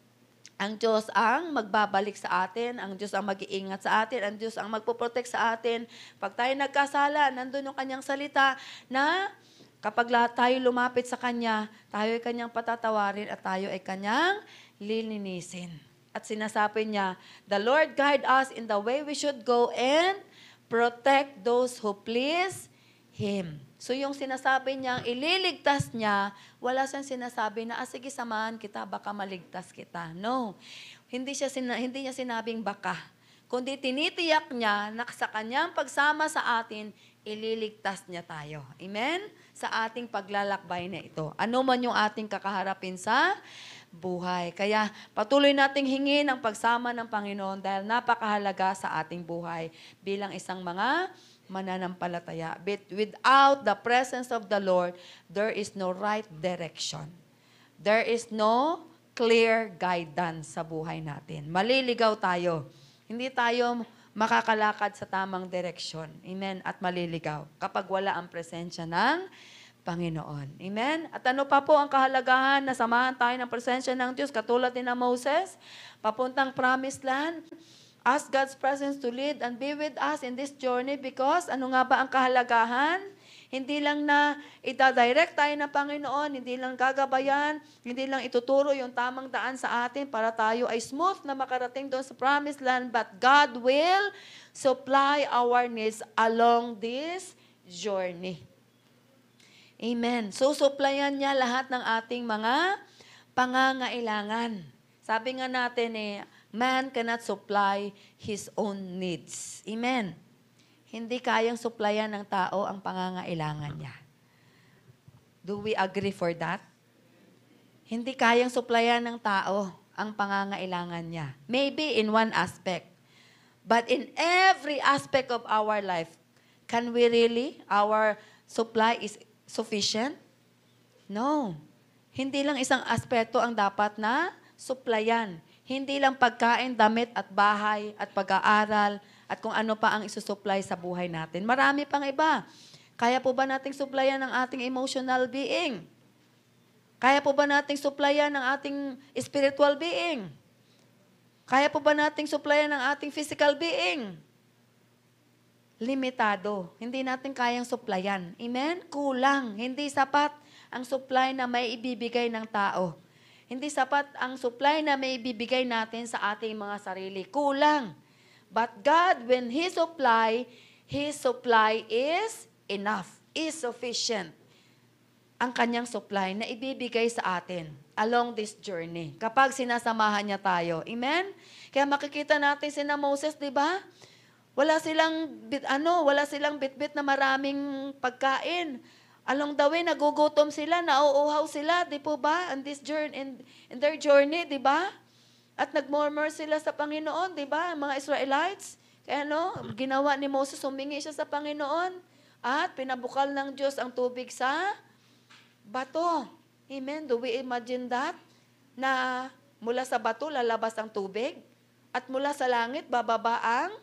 ang Diyos ang magbabalik sa atin, ang Diyos ang mag-iingat sa atin, ang Diyos ang magpoprotect sa atin. Pag tayo nagkasala, nandun yung kanyang salita na kapag lahat tayo lumapit sa Kanya, tayo ay Kanyang patatawarin at tayo ay Kanyang lilinisin. At sinasabi niya, the Lord guide us in the way we should go and protect those who please Him. So yung sinasabi niyang ililigtas niya, wala siyang sinasabi na, sige, samahan kita, baka maligtas kita. No. Hindi niya sinabing baka. Kundi tinitiyak niya na sa Kanyang pagsama sa atin, ililigtas niya tayo. Amen? Sa ating paglalakbay na ito. Ano man yung ating kakaharapin sa buhay. Kaya patuloy nating hingin ang pagsama ng Panginoon dahil napakahalaga sa ating buhay bilang isang mga mananampalataya. But without the presence of the Lord, there is no right direction. There is no clear guidance sa buhay natin. Maliligaw tayo. Hindi tayo makakalakad sa tamang direksyon. Amen? At maliligaw kapag wala ang presensya ng Panginoon. Amen? At ano pa po ang kahalagahan na samahan tayo ng presensya ng Diyos katulad ni na Moses, papuntang promised land? Ask God's presence to lead and be with us in this journey because ano nga ba ang kahalagahan? Hindi lang na itadirect tayo ng Panginoon, hindi lang gagabayan, hindi lang ituturo yung tamang daan sa atin para tayo ay smooth na makarating doon sa promised land, but God will supply our needs along this journey. Amen. So, supplyan niya lahat ng ating mga pangangailangan. Sabi nga natin man cannot supply his own needs. Amen. Hindi kayang supplyan ng tao ang pangangailangan niya. Do we agree for that? Hindi kayang supplyan ng tao ang pangangailangan niya. Maybe in one aspect. But in every aspect of our life, can we really, our supply is sufficient? No. Hindi lang isang aspeto ang dapat na supplyan. Hindi lang pagkain, damit at bahay at pag-aaral at kung ano pa ang isusupply sa buhay natin. Marami pang iba. Kaya po ba nating supplyan ang ating emotional being? Kaya po ba nating supplyan ang ating spiritual being? Kaya po ba nating supplyan ang ating physical being? Limitado. Hindi natin kayang supplyan. Amen? Kulang. Hindi sapat ang supply na may ibibigay ng tao. Hindi sapat ang supply na may ibibigay natin sa ating mga sarili. Kulang. But God, when His supply is enough, is sufficient. Ang kanyang supply na ibibigay sa atin along this journey. Kapag sinasamahan niya tayo. Amen? Kaya makikita natin sina Moses, di ba? Wala silang bitbit na maraming pagkain. Along the way, nagugutom sila, nauuhaw sila, di po ba? On this journey, in their journey, di ba? At nagmurmur sila sa Panginoon, di ba? Mga Israelites. Kaya ginawa ni Moses, humingi siya sa Panginoon. At pinabukal ng Diyos ang tubig sa bato. Amen? Do we imagine that? Na mula sa bato, lalabas ang tubig. At mula sa langit, bababa ang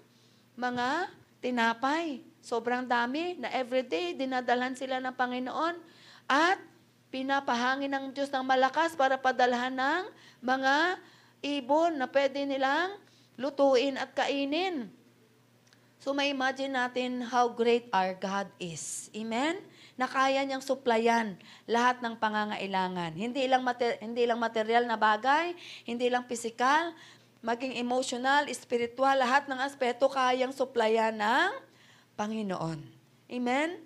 mga tinapay. Sobrang dami na everyday dinadalhan sila ng Panginoon at pinapahangin ng Diyos ng malakas para padalhan ng mga ibon na pwede nilang lutuin at kainin. So may imagine natin how great our God is. Amen? Na kaya niyang supplyan lahat ng pangangailangan. Hindi lang material na bagay, hindi lang physical, maging emotional, spiritual, lahat ng aspeto kayang supplyan ng Panginoon. Amen?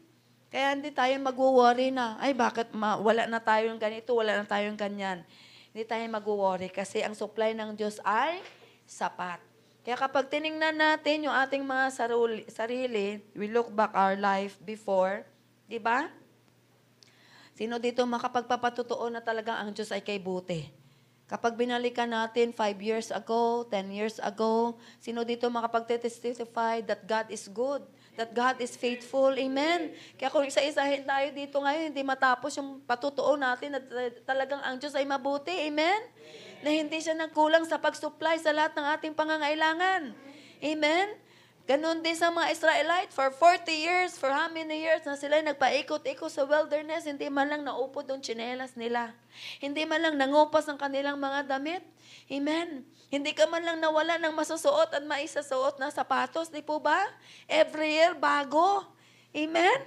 Kaya hindi tayo mag-worry na, ay bakit wala na tayong ganito, wala na tayong ganyan. Hindi tayo mag-worry kasi ang supply ng Diyos ay sapat. Kaya kapag tiningnan natin yung ating mga sarili, we look back our life before, di ba? Sino dito makapagpapatutuo na talagang ang Diyos ay kay buti? Kapag binalikan natin 5 years ago, 10 years ago, sino dito makapag-testify that God is good? That God is faithful. Amen? Kaya kung isa-isahin tayo dito ngayon, hindi matapos yung patutuo natin na talagang ang Diyos ay mabuti. Amen? Na hindi siya nagkulang sa pag-supply sa lahat ng ating pangangailangan. Amen? Ganon din sa mga Israelites, for 40 years, for how many years na sila nagpaikot-ikot sa wilderness, hindi man lang naupod yung tsinelas nila. Hindi man lang nangupas ang kanilang mga damit. Amen. Hindi ka man lang nawala ng masusuot at maisasuot na sapatos, di po ba? Every year, bago. Amen?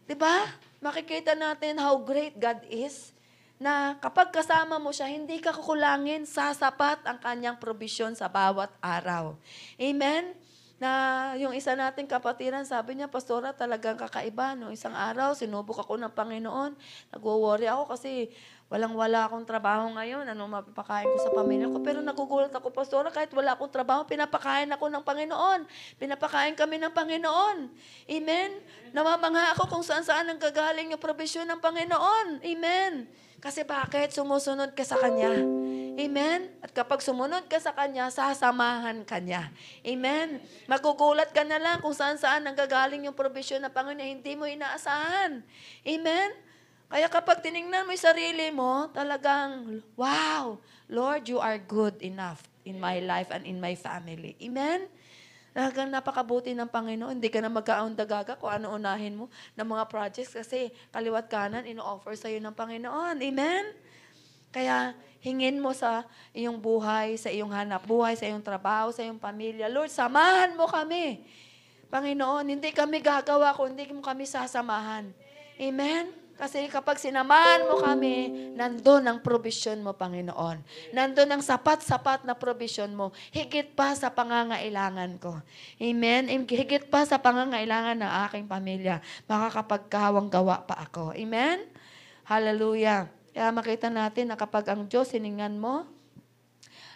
Di ba? Makikita natin how great God is, na kapag kasama mo siya, hindi ka kukulangin, sasapat ang kanyang provision sa bawat araw. Amen? Na yung isa nating kapatiran, sabi niya, Pastora, talagang kakaiba. No? Isang araw, sinubok ako ng Panginoon. Nag-worry ako kasi walang-wala akong trabaho ngayon. Ano mapapakain ko sa pamilya ko? Pero nagugulat ako, Pastora, kahit wala akong trabaho, pinapakain ako ng Panginoon. Pinapakain kami ng Panginoon. Amen? Namamangha ako kung saan-saan ang gagaling yung provision ng Panginoon. Amen? Kasi bakit? Sumusunod ka sa Kanya. Amen? At kapag sumunod ka sa Kanya, sasamahan ka niya. Amen? Magugulat ka na lang kung saan-saan nanggagaling yung provision ng Panginoon, hindi mo inaasahan. Amen? Kaya kapag tinignan mo yung sarili mo, talagang, wow, Lord, you are good enough in my life and in my family. Amen? Talagang napakabuti ng Panginoon. Hindi ka na magkaundagaga kung ano unahin mo ng mga projects kasi kaliwat kanan, ino-offer sa'yo ng Panginoon. Amen? Kaya hingin mo sa iyong buhay, sa iyong hanap buhay, sa iyong trabaho, sa iyong pamilya. Lord, samahan mo kami. Panginoon, hindi kami gagawa kung hindi mo kami sasamahan. Amen? Kasi kapag sinamahan mo kami, nandun ang provision mo, Panginoon. Nandun ang sapat-sapat na provision mo. Higit pa sa pangangailangan ko. Amen? Higit pa sa pangangailangan ng aking pamilya. Makakapagkawang gawa pa ako. Amen? Hallelujah. Kaya makita natin na kapag ang Diyos siningan mo,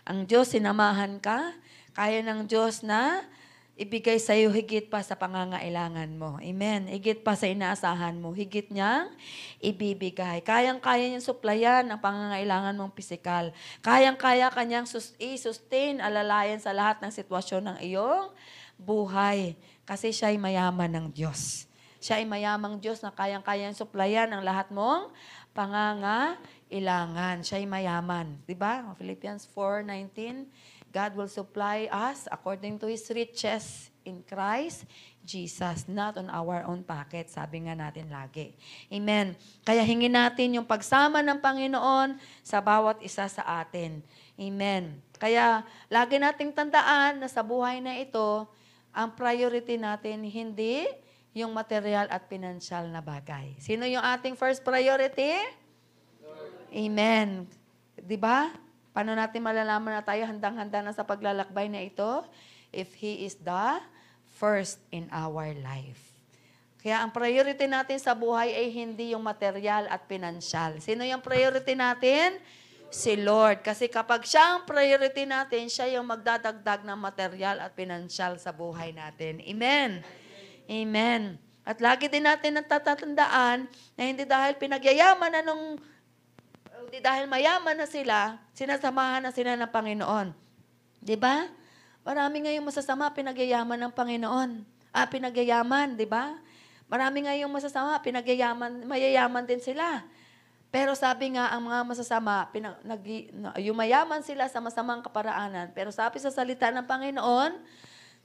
ang Diyos sinamahan ka, kaya ng Diyos na ibigay sa iyo higit pa sa pangangailangan mo. Amen. Higit pa sa inaasahan mo. Higit niyang ibibigay. Kayang-kaya niyang suplayan ang pangangailangan mong pisikal. Kayang-kaya kanyang i-sustain, alalayan sa lahat ng sitwasyon ng iyong buhay. Kasi siya ay mayaman ng Diyos. Siya ay mayamang Diyos na kayang-kaya niyang suplayan ang lahat mong pangangailangan. Siya ay mayaman. Diba? Philippians 4:19, God will supply us according to His riches in Christ Jesus, not on our own pocket. Sabi nga natin lagi. Amen. Kaya hingin natin yung pagsama ng Panginoon sa bawat isa sa atin. Amen. Kaya lagi nating tandaan na sa buhay na ito, ang priority natin hindi yung material at financial na bagay. Sino yung ating first priority? Amen. Diba? Paano natin malalaman na tayo handang-handa na sa paglalakbay na ito? If He is the first in our life. Kaya ang priority natin sa buhay ay hindi yung material at pinansyal. Sino yung priority natin? Si Lord. Kasi kapag siya ang priority natin, siya yung magdadagdag ng material at pinansyal sa buhay natin. Amen. Amen. At lagi din natin natatandaan na hindi dahil pinagyayaman na hindi dahil mayaman na sila, sinasamahan na sila ng Panginoon. Di ba? Marami ngayong masasama, pinagyayaman ng Panginoon. Pinagyayaman, di ba? Marami ngayong masasama, mayayaman din sila. Pero sabi nga, ang mga masasama, yumayaman sila sa masamang kaparaanan. Pero sabi sa salita ng Panginoon,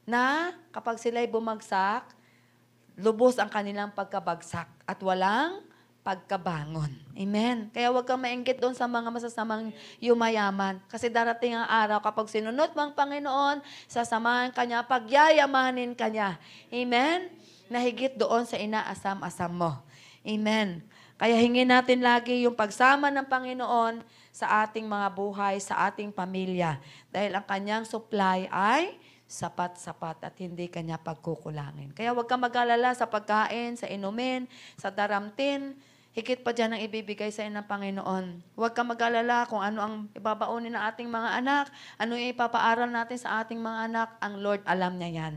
na kapag sila'y bumagsak, lubos ang kanilang pagkabagsak at walang pagkabangon. Amen. Kaya huwag kang mainggit doon sa mga masasamang yumayaman. Kasi darating ang araw kapag sinunod mo ang Panginoon, sasamahan ka niya, pagyayamanin ka niya. Amen. Nahigit doon sa inaasam-asam mo. Amen. Kaya hingin natin lagi yung pagsama ng Panginoon sa ating mga buhay, sa ating pamilya. Dahil ang kanyang supply ay sapat-sapat at hindi kanya pagkukulangin. Kaya huwag kang mag-alala sa pagkain, sa inumin, sa daramtin. Higit pa dyan ang ibibigay sa ng Panginoon. Huwag kang mag-alala kung ano ang ibabaunin ng ating mga anak, ano yung ipapaaral natin sa ating mga anak. Ang Lord, alam niya yan.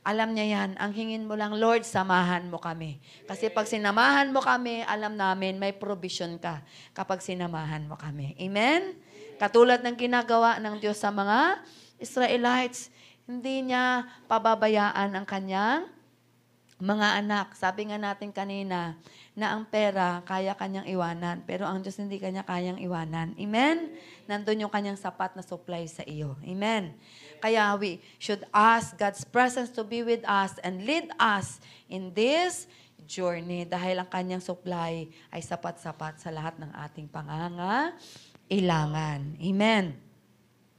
Alam niya yan. Ang hingin mo lang, Lord, samahan mo kami. Kasi pag sinamahan mo kami, alam namin may provision ka kapag sinamahan mo kami. Amen? Katulad ng ginagawa ng Diyos sa mga Israelites, hindi niya pababayaan ang kanyang mga anak. Sabi nga natin kanina na ang pera kaya kanyang iwanan, pero ang Diyos hindi kanya kayang iwanan. Amen? Nandun yung kanyang sapat na supply sa iyo. Amen? Kaya we should ask God's presence to be with us and lead us in this journey dahil ang kanyang supply ay sapat-sapat sa lahat ng ating pangangailangan. Amen?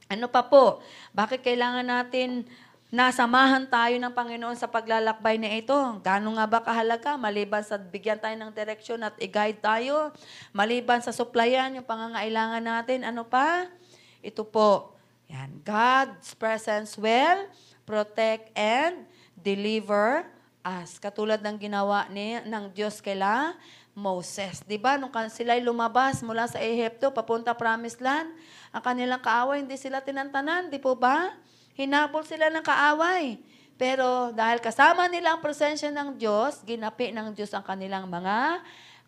Ano pa po? Bakit kailangan natin nasamahan tayo ng Panginoon sa paglalakbay na ito? Gaano nga ba kahalaga? Maliban sa bigyan tayo ng direksyon at i-guide tayo, maliban sa supplyan yung pangangailangan natin, ano pa? Ito po. Yan. God's presence will protect and deliver us. Katulad ng ginawa ng Diyos kaila Moses. Diba? Nung sila'y lumabas mula sa Ehipto, papunta Promised Land, ang kanilang kaaway, hindi sila tinantanan. Di po ba? Hinabol sila ng kaaway. Pero dahil kasama nila ang presensya ng Diyos, ginapi ng Diyos ang kanilang mga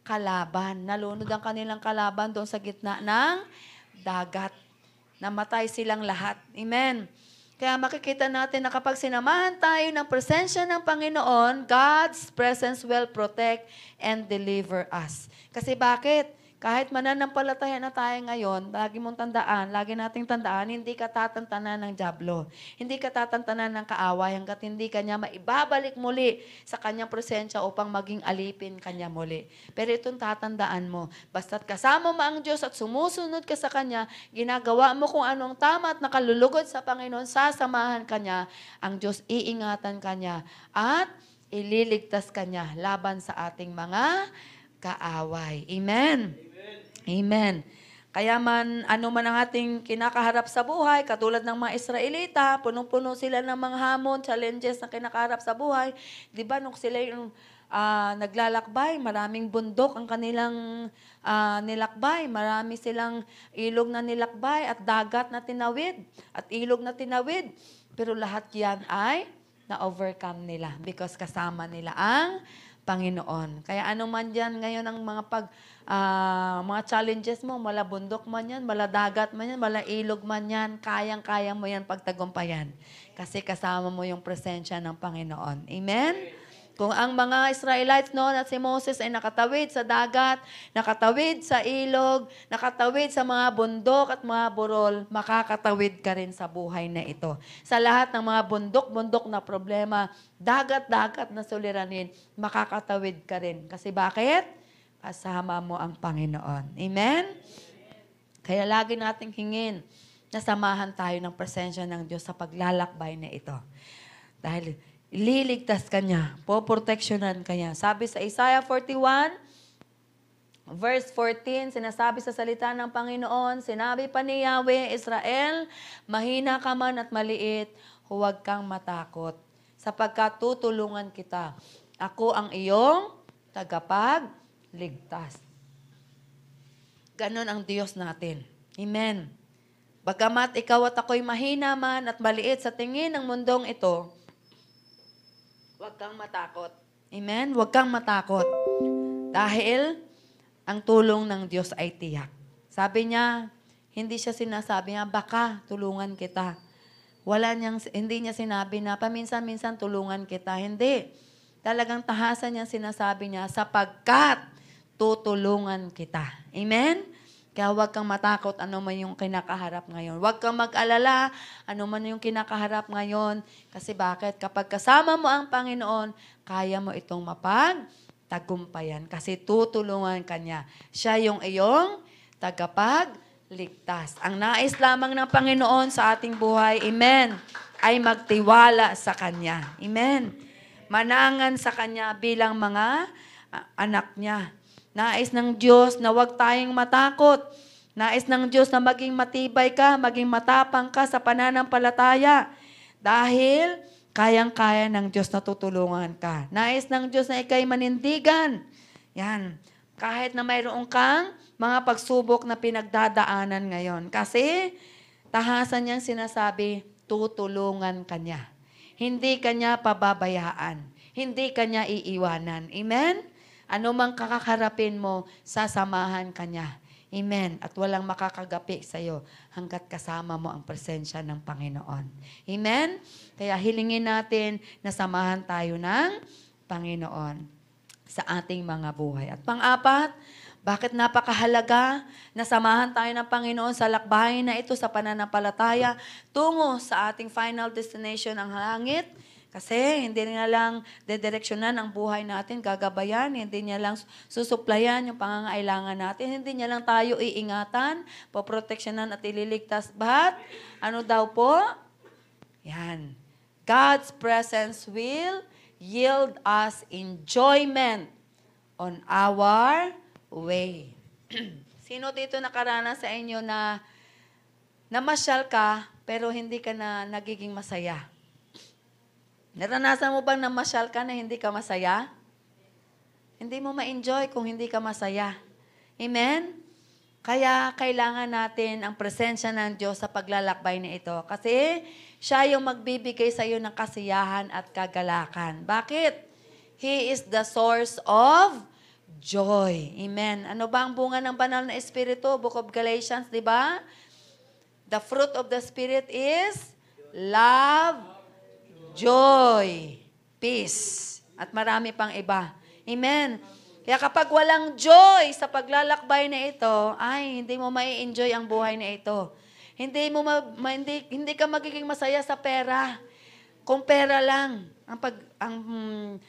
kalaban. Nalunod ang kanilang kalaban doon sa gitna ng dagat. Namatay silang lahat. Amen. Kaya makikita natin na kapag sinamahan tayo ng presensya ng Panginoon, God's presence will protect and deliver us. Kasi bakit? Kahit mananampalataya na tayo ngayon, lagi mong tandaan, lagi nating tandaan, hindi ka tatantanan ng dyablo. Hindi ka tatantanan ng kaaway hanggat hindi ka niya maibabalik muli sa kanyang presensya upang maging alipin kanya muli. Pero itong tatandaan mo, basta't kasama mo ang Diyos at sumusunod ka sa Kanya, ginagawa mo kung anong tama at nakalulugod sa Panginoon, sasamahan Kanya, ang Diyos iingatan Kanya at ililigtas Kanya laban sa ating mga kaaway. Amen. Amen. Kaya man, ano man ang ating kinakaharap sa buhay, katulad ng mga Israelita, punong-puno sila ng mga hamon, challenges na kinakaharap sa buhay. Di ba, nung sila yung naglalakbay, maraming bundok ang kanilang nilakbay. Marami silang ilog na nilakbay at dagat na tinawid at ilog na tinawid. Pero lahat yan ay na-overcome nila because kasama nila ang Panginoon. Kaya ano man yan ngayon ang mga challenges mo, mala bundok man yan, mala dagat man yan, mala ilog man yan, kayang-kaya mo yan pagtagumpayan. Kasi kasama mo yung presensya ng Panginoon. Amen? Kung ang mga Israelites noon at si Moses ay nakatawid sa dagat, nakatawid sa ilog, nakatawid sa mga bundok at mga burol, makakatawid ka rin sa buhay na ito. Sa lahat ng mga bundok-bundok na problema, dagat-dagat na suliranin, makakatawid ka rin. Kasi bakit? Kasama mo ang Panginoon. Amen? Kaya lagi nating hingin na samahan tayo ng presensya ng Diyos sa paglalakbay na ito. Dahil ililigtas ka niya, poproteksyonan ka niya. Sabi sa Isaiah 41, verse 14, sinasabi sa salita ng Panginoon, sinabi pa ni Yahweh, Israel, mahina ka man at maliit, huwag kang matakot, sapagkat tutulungan kita. Ako ang iyong tagapagligtas. Ganon ang Diyos natin. Amen. Bagamat ikaw at ako'y mahina man at maliit sa tingin ng mundong ito, huwag kang matakot. Amen? Huwag kang matakot. Dahil ang tulong ng Diyos ay tiyak. Sabi niya, hindi siya sinasabi niya, baka tulungan kita. Hindi niya sinabi na paminsan-minsan tulungan kita. Hindi. Talagang tahasan niya sinasabi niya, sapagkat tutulungan kita. Amen? Kaya huwag kang matakot ano man yung kinakaharap ngayon. Huwag kang mag-alala ano man yung kinakaharap ngayon. Kasi bakit? Kapag kasama mo ang Panginoon, kaya mo itong mapagtagumpayan. Kasi tutulungan ka niya. Siya yung iyong tagapagligtas. Ang nais lamang ng Panginoon sa ating buhay, amen, ay magtiwala sa Kanya. Amen. Manangan sa Kanya bilang mga anak niya. Nais ng Diyos na huwag tayong matakot. Nais ng Diyos na maging matibay ka, maging matapang ka sa pananampalataya. Dahil kayang-kaya ng Diyos na tutulungan ka. Nais ng Diyos na ikay manindigan. Yan. Kahit na mayroon kang mga pagsubok na pinagdadaanan ngayon. Kasi tahasan niyang sinasabi, tutulungan ka niya. Hindi ka niya pababayaan. Hindi ka niya iiwanan. Amen? Ano mang kakaharapin mo, sasamahan ka niya. Amen. At walang makakagapi sa iyo hanggat kasama mo ang presensya ng Panginoon. Amen? Kaya hilingin natin na samahan tayo ng Panginoon sa ating mga buhay. At pang-apat, bakit napakahalaga na samahan tayo ng Panginoon sa lakbayin na ito sa pananampalataya tungo sa ating final destination, ang langit? Kasi hindi niya lang dedireksyonan ang buhay natin, gagabayan, hindi niya lang susuplayan yung pangangailangan natin, hindi niya lang tayo iingatan, poproteksyonan at ililigtas. But, ano daw po? Yan. God's presence will yield us enjoyment on our way. Sino dito nakaranas sa inyo na namasyal ka, pero hindi ka na nagiging masaya? Naranasan mo bang namasyal ka na hindi ka masaya? Hindi mo ma-enjoy kung hindi ka masaya. Amen? Kaya kailangan natin ang presensya ng Diyos sa paglalakbay na ito. Kasi siya yung magbibigay sa iyo ng kasiyahan at kagalakan. Bakit? He is the source of joy. Amen. Ano ba ang bunga ng banal na Espiritu? Book of Galatians, di ba? The fruit of the Spirit is love, joy, peace, at marami pang iba. Amen. Kaya kapag walang joy sa paglalakbay na ito, ay, hindi mo mai-enjoy ang buhay na ito. Hindi ka magiging masaya sa pera. Kung pera lang ang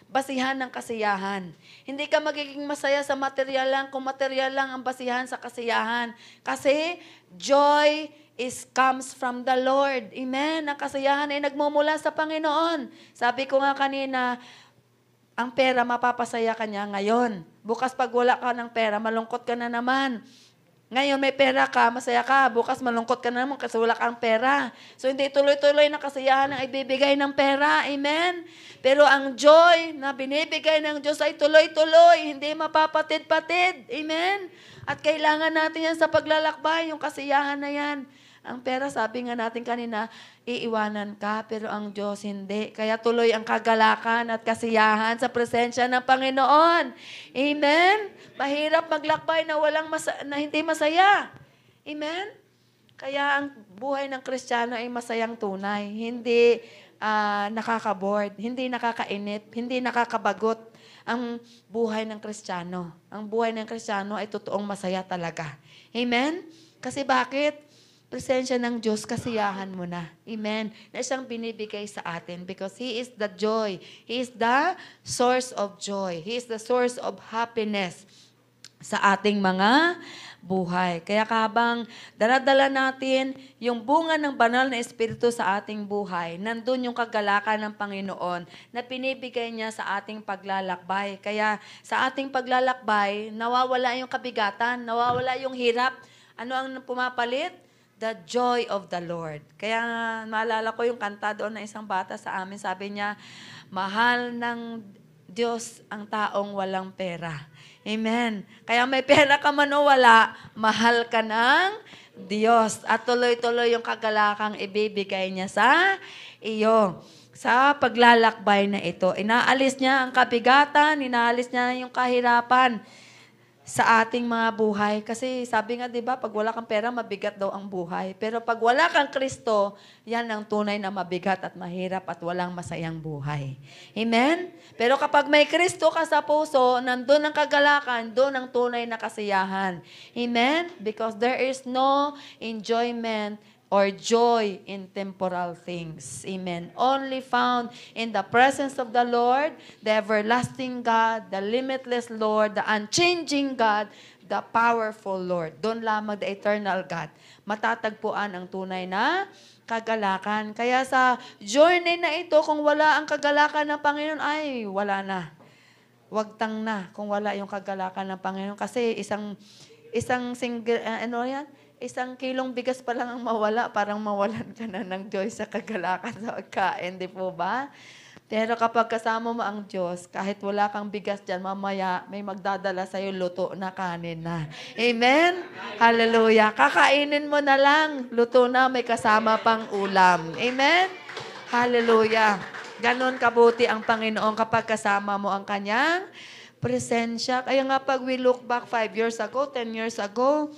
basihan ng kasiyahan. Hindi ka magiging masaya sa material lang kung material lang ang basihan sa kasiyahan. Kasi joy comes from the Lord. Amen. Ang kasiyahan ay nagmumula sa Panginoon. Sabi ko nga kanina, ang pera mapapasaya ka niya ngayon. Bukas pag wala ka ng pera, malungkot ka na naman. Ngayon may pera ka, masaya ka. Bukas malungkot ka na naman kasi wala kang pera. So hindi tuloy-tuloy na kasiyahan ang ibibigay ng pera. Amen? Pero ang joy na binibigay ng Diyos ay tuloy-tuloy. Hindi mapapatid-patid. Amen? At kailangan natin yan sa paglalakbay, yung kasiyahan na yan. Ang pera, sabi nga natin kanina, iiwanan ka, pero ang Diyos hindi. Kaya tuloy ang kagalakan at kasiyahan sa presensya ng Panginoon. Amen? Mahirap maglakbay na na hindi masaya. Amen? Kaya ang buhay ng Kristiyano ay masayang tunay. Hindi nakaka-bored, hindi nakakainip, hindi nakakabagot ang buhay ng Kristiyano. Ang buhay ng Kristiyano ay totoong masaya talaga. Amen? Kasi bakit? Presensya ng Diyos, kasiyahan mo na. Amen. Na siyang binibigay sa atin because He is the joy. He is the source of joy. He is the source of happiness sa ating mga buhay. Kaya habang daladala natin yung bunga ng banal na Espiritu sa ating buhay, nandun yung kagalakan ng Panginoon na pinibigay niya sa ating paglalakbay. Kaya sa ating paglalakbay, nawawala yung kabigatan, nawawala yung hirap. Ano ang pumapalit? The joy of the Lord. Kaya maalala ko yung kanta doon ng isang bata sa amin. Sabi niya, mahal ng Diyos ang taong walang pera. Amen. Kaya may pera ka man o wala, mahal ka ng Diyos. At tuloy-tuloy yung kagalakang ibibigay niya sa iyo. Sa paglalakbay na ito, inaalis niya ang kabigatan, inaalis niya yung kahirapan sa ating mga buhay. Kasi sabi nga, di ba, pag wala kang pera, mabigat daw ang buhay. Pero pag wala kang Kristo, yan ang tunay na mabigat at mahirap at walang masayang buhay. Amen? Pero kapag may Kristo ka sa puso, nandun ang kagalakan, doon ang tunay na kasiyahan. Amen? Because there is no enjoyment or joy in temporal things. Amen. Only found in the presence of the Lord, the everlasting God, the limitless Lord, the unchanging God, the powerful Lord. Doon lamang, the eternal God, matatagpuan ang tunay na kagalakan. Kaya sa journey na ito, kung wala ang kagalakan ng Panginoon, ay wala na. Wagtang na kung wala yung kagalakan ng Panginoon. Kasi isang single, isang kilong bigas pa lang ang mawala, parang mawalan ka na ng joy sa kagalakan sa pagkain, di po ba? Pero kapag kasama mo ang Diyos, kahit wala kang bigas dyan, mamaya may magdadala sa'yo luto na kanin na. Amen? Hallelujah. Kakainin mo na lang, luto na, may kasama pang ulam. Amen? Hallelujah. Ganon kabuti ang Panginoon kapag kasama mo ang Kanyang presensya. Kaya nga pag we look back 5 years ago, 10 years ago,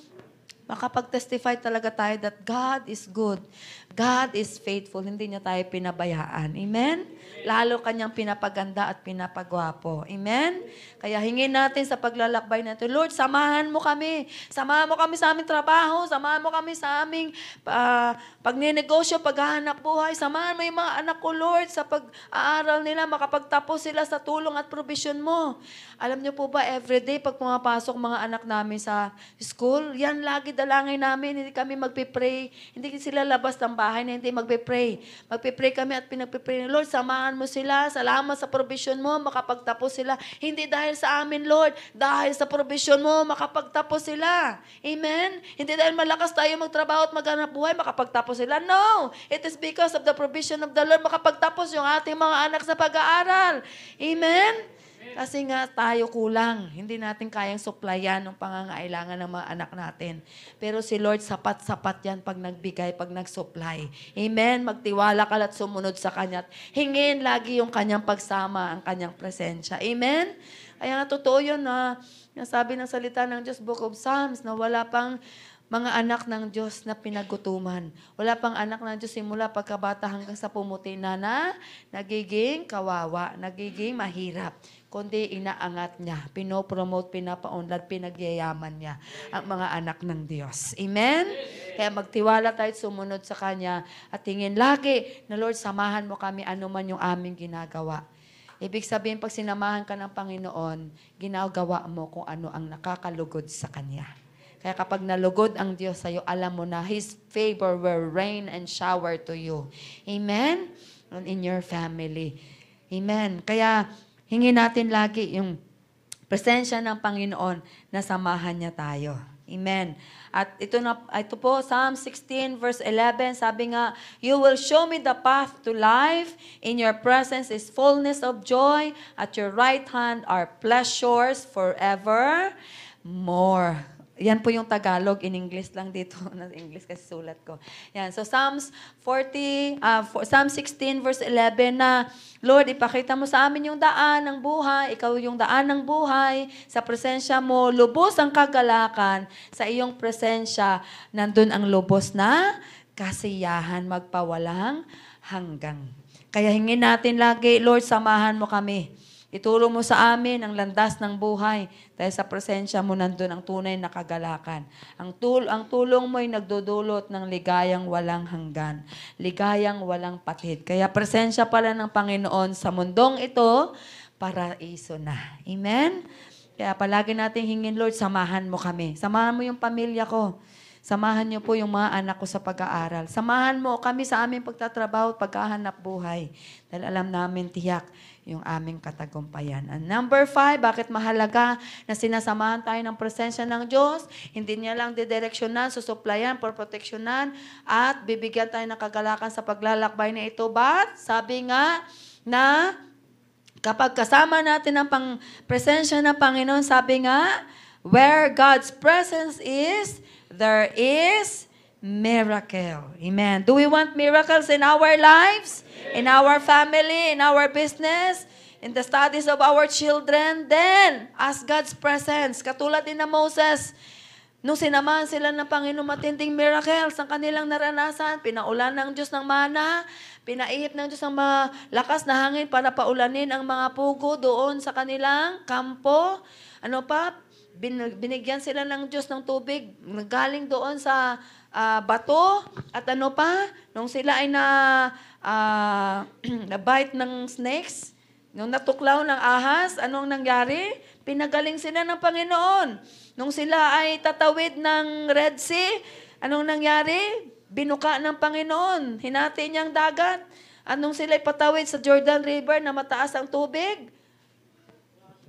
makapag-testify talaga tayo that God is good. God is faithful. Hindi niya tayo pinabayaan. Amen? Lalo kanyang pinapaganda at pinapagwapo. Amen? Kaya hingin natin sa paglalakbay natin, Lord, samahan mo kami. Samahan mo kami sa aming trabaho. Samahan mo kami sa aming pagninegosyo, paghahanap buhay. Samahan mo yung mga anak ko, Lord, sa pag-aaral nila, makapagtapos sila sa tulong at provision mo. Alam niyo po ba, everyday, pag pumapasok mga anak namin sa school, yan lagi dalangin namin. Hindi kami magpipray. Hindi sila labas ng bahay na hindi magpipray. Magpipray kami at pinagpipray. Lord, samahan mo sila. Salamat sa provision mo. Makapagtapos sila. Hindi dahil sa amin, Lord. Dahil sa provision mo, makapagtapos sila. Amen? Hindi dahil malakas tayo magtrabaho at maghanap buhay, makapagtapos sila. No! It is because of the provision of the Lord makapagtapos yung ating mga anak sa pag-aaral. Amen? Kasi nga tayo kulang. Hindi natin kayang supplyan ng pangangailangan ng mga anak natin. Pero si Lord, sapat-sapat yan pag nagbigay, pag nagsupply. Amen? Magtiwala ka at sumunod sa Kanya. Hingin lagi yung Kanyang pagsama, ang Kanyang presensya. Amen? Kaya nga totoo yun na sabi ng salita ng Diyos, Book of Psalms, na wala pang mga anak ng Diyos na pinagutuman. Wala pang anak ng Diyos simula pagkabata hanggang sa pumuti na nagiging kawawa, nagiging mahirap. kundi inaangat niya, pinopromote, pinapaunlad, pinagyayaman niya ang mga anak ng Diyos. Amen? Kaya magtiwala tayo at sumunod sa Kanya at tingin lagi na, Lord, samahan mo kami anuman yung aming ginagawa. Ibig sabihin, pag sinamahan ka ng Panginoon, ginagawa mo kung ano ang nakakalugod sa Kanya. Kaya kapag nalugod ang Diyos sa'yo, alam mo na His favor will rain and shower to you. Amen? And in your family. Amen. Kaya hingin natin lagi yung presensya ng Panginoon na samahan niya tayo. Amen. At ito po, Psalm 16 verse 11, sabi nga, "You will show me the path to life. In your presence is fullness of joy. At your right hand are pleasures forever more." Yan po yung Tagalog. In English lang dito. English kasi sulat ko. Yan. So, Psalm 16 verse 11 na, Lord, ipakita mo sa amin yung daan ng buhay. Ikaw yung daan ng buhay. Sa presensya mo, lubos ang kagalakan. Sa iyong presensya, nandun ang lubos na kasiyahan magpawalang hanggang. Kaya hingin natin lagi, Lord, samahan mo kami. Ituro mo sa amin ang landas ng buhay. Dahil sa presensya mo nandun ang tunay na kagalakan. Ang tulong mo ay nagdudulot ng ligayang walang hanggan. Ligayang walang patid. Kaya presensya pala ng Panginoon sa mundong ito, paraiso na. Amen? Kaya palagi natin hingin, Lord, samahan mo kami. Samahan mo yung pamilya ko. Samahan niyo po yung mga anak ko sa pag-aaral. Samahan mo kami sa aming pagtatrabaho at paghahanap buhay. Dahil alam namin tiyak yung aming katagumpayan. And number 5, bakit mahalaga na sinasamahan tayo ng presensya ng Diyos? Hindi niya lang didireksyonan, susuplayan, proteksyonan, at bibigyan tayo ng kagalakan sa paglalakbay na ito. But, sabi nga na kapag kasama natin ang presensya ng Panginoon, sabi nga, where God's presence is, there is miracle. Amen. Do we want miracles in our lives? In our family? In our business? In the studies of our children? Then, ask God's presence. Katulad din na Moses, nung sinamahan sila ng Panginoon, matinding miracles ang kanilang naranasan. Pinaulan ng Diyos ng mana, pinaihip ng Diyos ng malakas na hangin para paulanin ang mga pugo doon sa kanilang kampo. Ano pa? Binigyan sila ng Diyos ng tubig, galing doon sa bato. At ano pa? Nung sila ay na-bite ng snakes, nung natuklaw ng ahas, anong nangyari? Pinagaling sila ng Panginoon. Nung sila ay tatawid ng Red Sea, anong nangyari? Binuka ng Panginoon. Hinati niyang dagat. At nung sila ay patawid sa Jordan River na mataas ang tubig,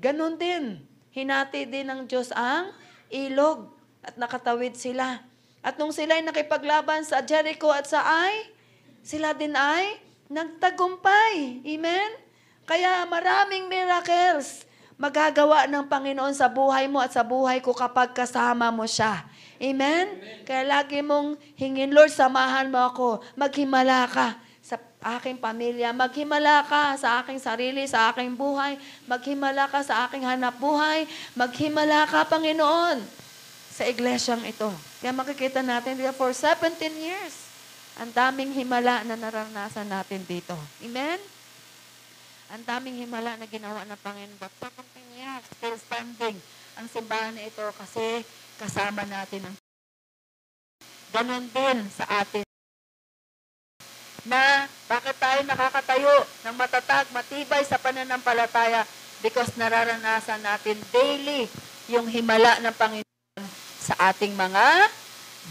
ganun din. Hinati din ng Diyos ang ilog at nakatawid sila. At nung sila ay nakipaglaban sa Jericho at sa Ai, sila din ay nagtagumpay. Amen? Kaya maraming miracles magagawa ng Panginoon sa buhay mo at sa buhay ko kapag kasama mo siya. Amen? Kaya lagi mong hingin, Lord, samahan mo ako. Maghimala ka sa aking pamilya, maghimala ka sa aking sarili, sa aking buhay, maghimala ka sa aking hanap buhay, maghimala ka, Panginoon, sa iglesyang ito. Kaya makikita natin dito for 17 years, ang daming himala na naranasan natin dito. Amen? Ang daming himala na ginawa ng Panginoon. But 17 years, still standing ang simbahan na ito kasi kasama natin ang ganon din sa atin. Na bakit tayo nakakatayo ng matatag, matibay sa pananampalataya? Because nararanasan natin daily yung himala ng Panginoon sa ating mga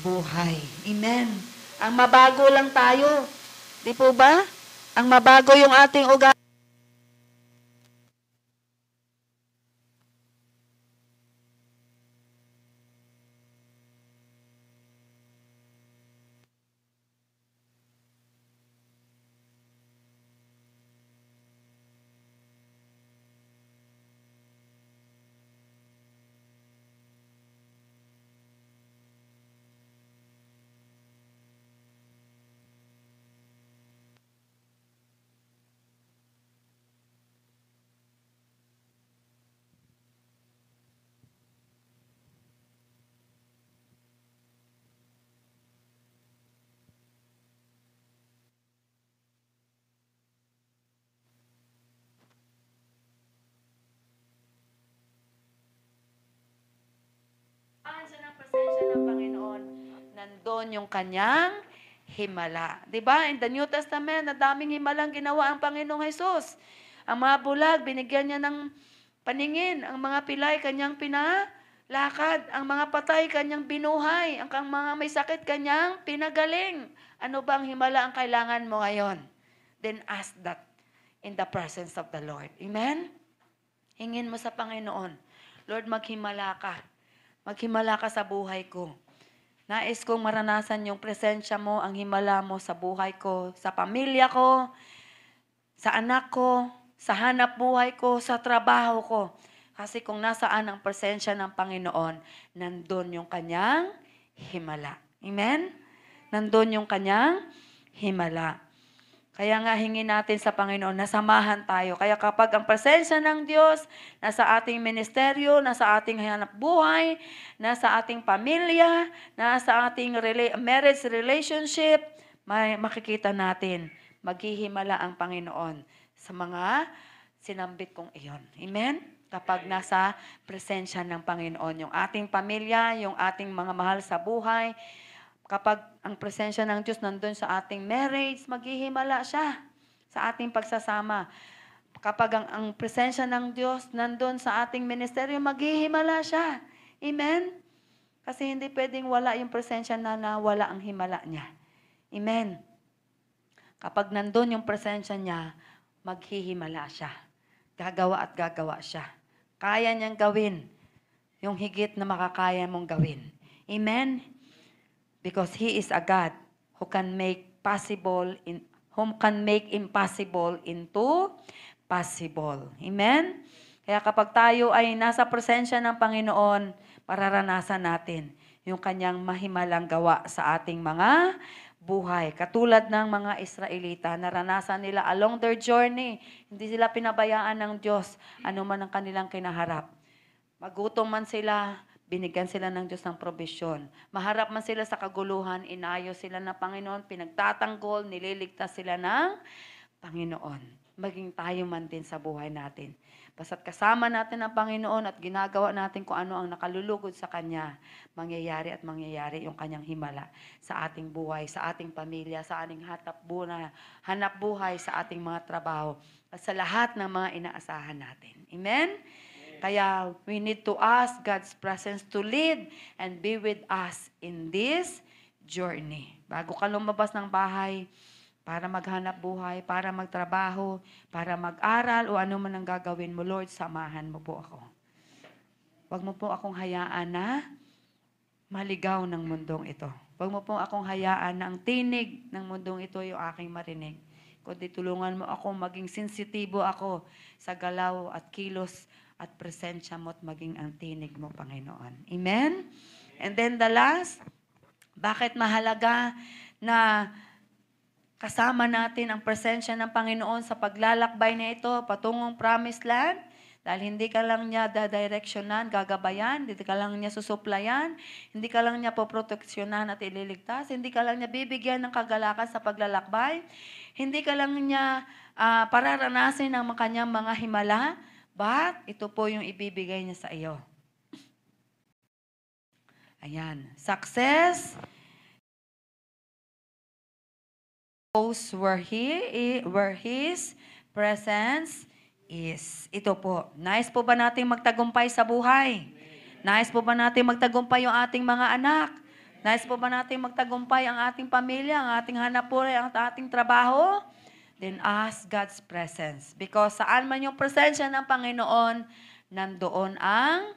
buhay. Amen. Ang mabago lang tayo. Di po ba? Ang mabago yung ating ugali. nandun yung kanyang himala. 'Di ba? In the New Testament, na daming himalang ginawa ang Panginoong Jesus. Ang mga bulag, binigyan niya ng paningin. Ang mga pilay, kanyang pinalakad. Ang mga patay, kanyang binuhay. Ang mga may sakit, kanyang pinagaling. Ano ba ang himala ang kailangan mo ngayon? Then ask that in the presence of the Lord. Amen? Hingin mo sa Panginoon, Lord, maghimala ka. Maghimala ka sa buhay ko. Nais kong maranasan yung presensya mo, ang himala mo sa buhay ko, sa pamilya ko, sa anak ko, sa hanap buhay ko, sa trabaho ko. Kasi kung nasaan ang presensya ng Panginoon, nandun yung kanyang himala. Amen? Nandun yung kanyang himala. Kaya nga hingin natin sa Panginoon na samahan tayo. Kaya kapag ang presensya ng Diyos nasa ating ministeryo, nasa ating hanap buhay, nasa ating pamilya, nasa ating marriage relationship, makikita natin, maghihimala ang Panginoon sa mga sinambit kong iyon. Amen? Kapag nasa presensya ng Panginoon, yung ating pamilya, yung ating mga mahal sa buhay, kapag ang presensya ng Diyos nandun sa ating marriage, maghihimala siya sa ating pagsasama. Kapag ang presensya ng Diyos nandun sa ating ministeryo, maghihimala siya. Amen? Kasi hindi pwedeng wala yung presensya na wala ang himala niya. Amen? Kapag nandun yung presensya niya, maghihimala siya. Gagawa at gagawa siya. Kaya niyang gawin yung higit na makakaya mong gawin. Amen? Because He is a God who can make impossible into possible. Amen? Kaya kapag tayo ay nasa presensya ng Panginoon, pararanasan natin yung kanyang mahimalang gawa sa ating mga buhay. Katulad ng mga Israelita, naranasan nila along their journey. Hindi sila pinabayaan ng Diyos, ano man ang kanilang kinaharap. Magutom man sila, binigyan sila ng Diyos ng probisyon. Maharap man sila sa kaguluhan, inayos sila ng Panginoon, pinagtatanggol, nililigtas sila ng Panginoon. Maging tayo man din sa buhay natin. Basta't kasama natin ang Panginoon at ginagawa natin kung ano ang nakalulugod sa Kanya, mangyayari at mangyayari yung Kanyang himala sa ating buhay, sa ating pamilya, sa ating hanap buhay, sa ating mga trabaho, at sa lahat ng mga inaasahan natin. Amen? Kaya we need to ask God's presence to lead and be with us in this journey. Bago ka lumabas ng bahay, para maghanap buhay, para magtrabaho, para mag-aral, o ano man ang gagawin mo, Lord, samahan mo po ako. Huwag mo po akong hayaan na maligaw ng mundong ito. Huwag mo po akong hayaan na ang tinig ng mundong ito yung aking marinig. Kundi tulungan mo ako, maging sensitibo ako sa galaw at kilos at presensya mo at maging ang tinig mo, Panginoon. Amen? And then the last, bakit mahalaga na kasama natin ang presensya ng Panginoon sa paglalakbay na ito, patungong promised land? Dahil hindi ka lang niya dadireksyonan, gagabayan, hindi ka lang niya susuplayan, hindi ka lang niya poproteksyonan at ililigtas, hindi ka lang niya bibigyan ng kagalakan sa paglalakbay, hindi ka lang niya pararanasin ang kanyang mga himala, but ito po yung ibibigay niya sa iyo. Ayan. Success goes where His presence is. Ito po. Nais po ba natin magtagumpay sa buhay? Nais po ba natin magtagumpay yung ating mga anak? Nais po ba natin magtagumpay ang ating pamilya, ang ating hanap buhay, ang ating trabaho? Then ask God's presence. Because saan man yung presensya ng Panginoon, nandoon ang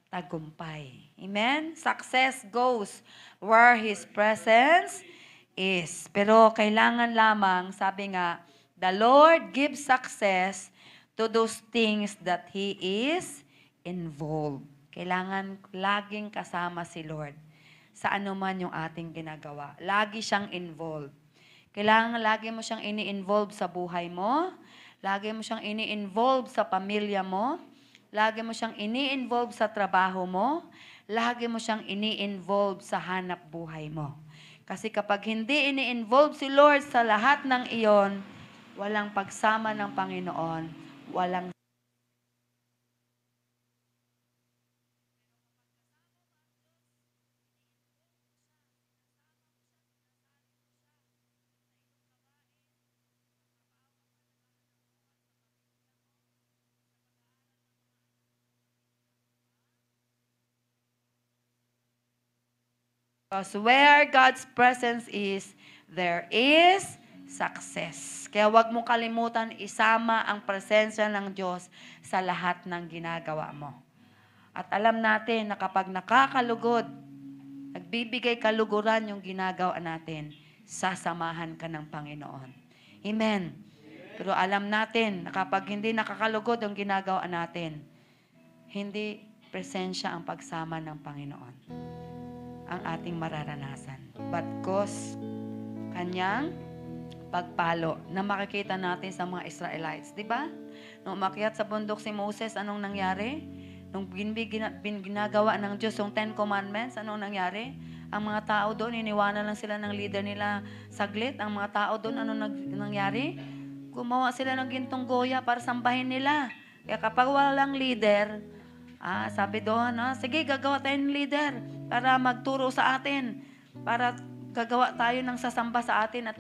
tagumpay. Amen? Success goes where His presence is. Pero kailangan lamang, sabi nga, the Lord gives success to those things that He is involved. Kailangan laging kasama si Lord sa anuman yung ating ginagawa. Lagi siyang involved. Kailangan lagi mo siyang ini-involve sa buhay mo. Lagi mo siyang ini-involve sa pamilya mo. Lagi mo siyang ini-involve sa trabaho mo. Lagi mo siyang ini-involve sa hanap buhay mo. Kasi kapag hindi ini-involve si Lord sa lahat ng iyon, walang pagsama ng Panginoon, walang Because where God's presence is, there is success. Kaya huwag mong kalimutan isama ang presensya ng Diyos sa lahat ng ginagawa mo. At alam natin na kapag nakakalugod, nagbibigay kaluguran yung ginagawa natin, sasamahan ka ng Panginoon. Amen. Pero alam natin na kapag hindi nakakalugod yung ginagawa natin, hindi presensya ang pagsama ng Panginoon ang ating mararanasan. But cause kanyang pagpalo na makikita natin sa mga Israelites. Di ba? Nung umakyat sa bundok si Moses, anong nangyari? Nung ginagawa ng Diyos yung 10 Commandments, anong nangyari? Ang mga tao doon, iniwanan lang sila ng leader nila saglit. Ang mga tao doon, anong nangyari? Gumawa sila ng gintong goya para sambahin nila. Kaya kapag walang leader, sabi doon, sige, gagawa tayo ng leader para magturo sa atin. Para gagawa tayo ng sasamba sa atin at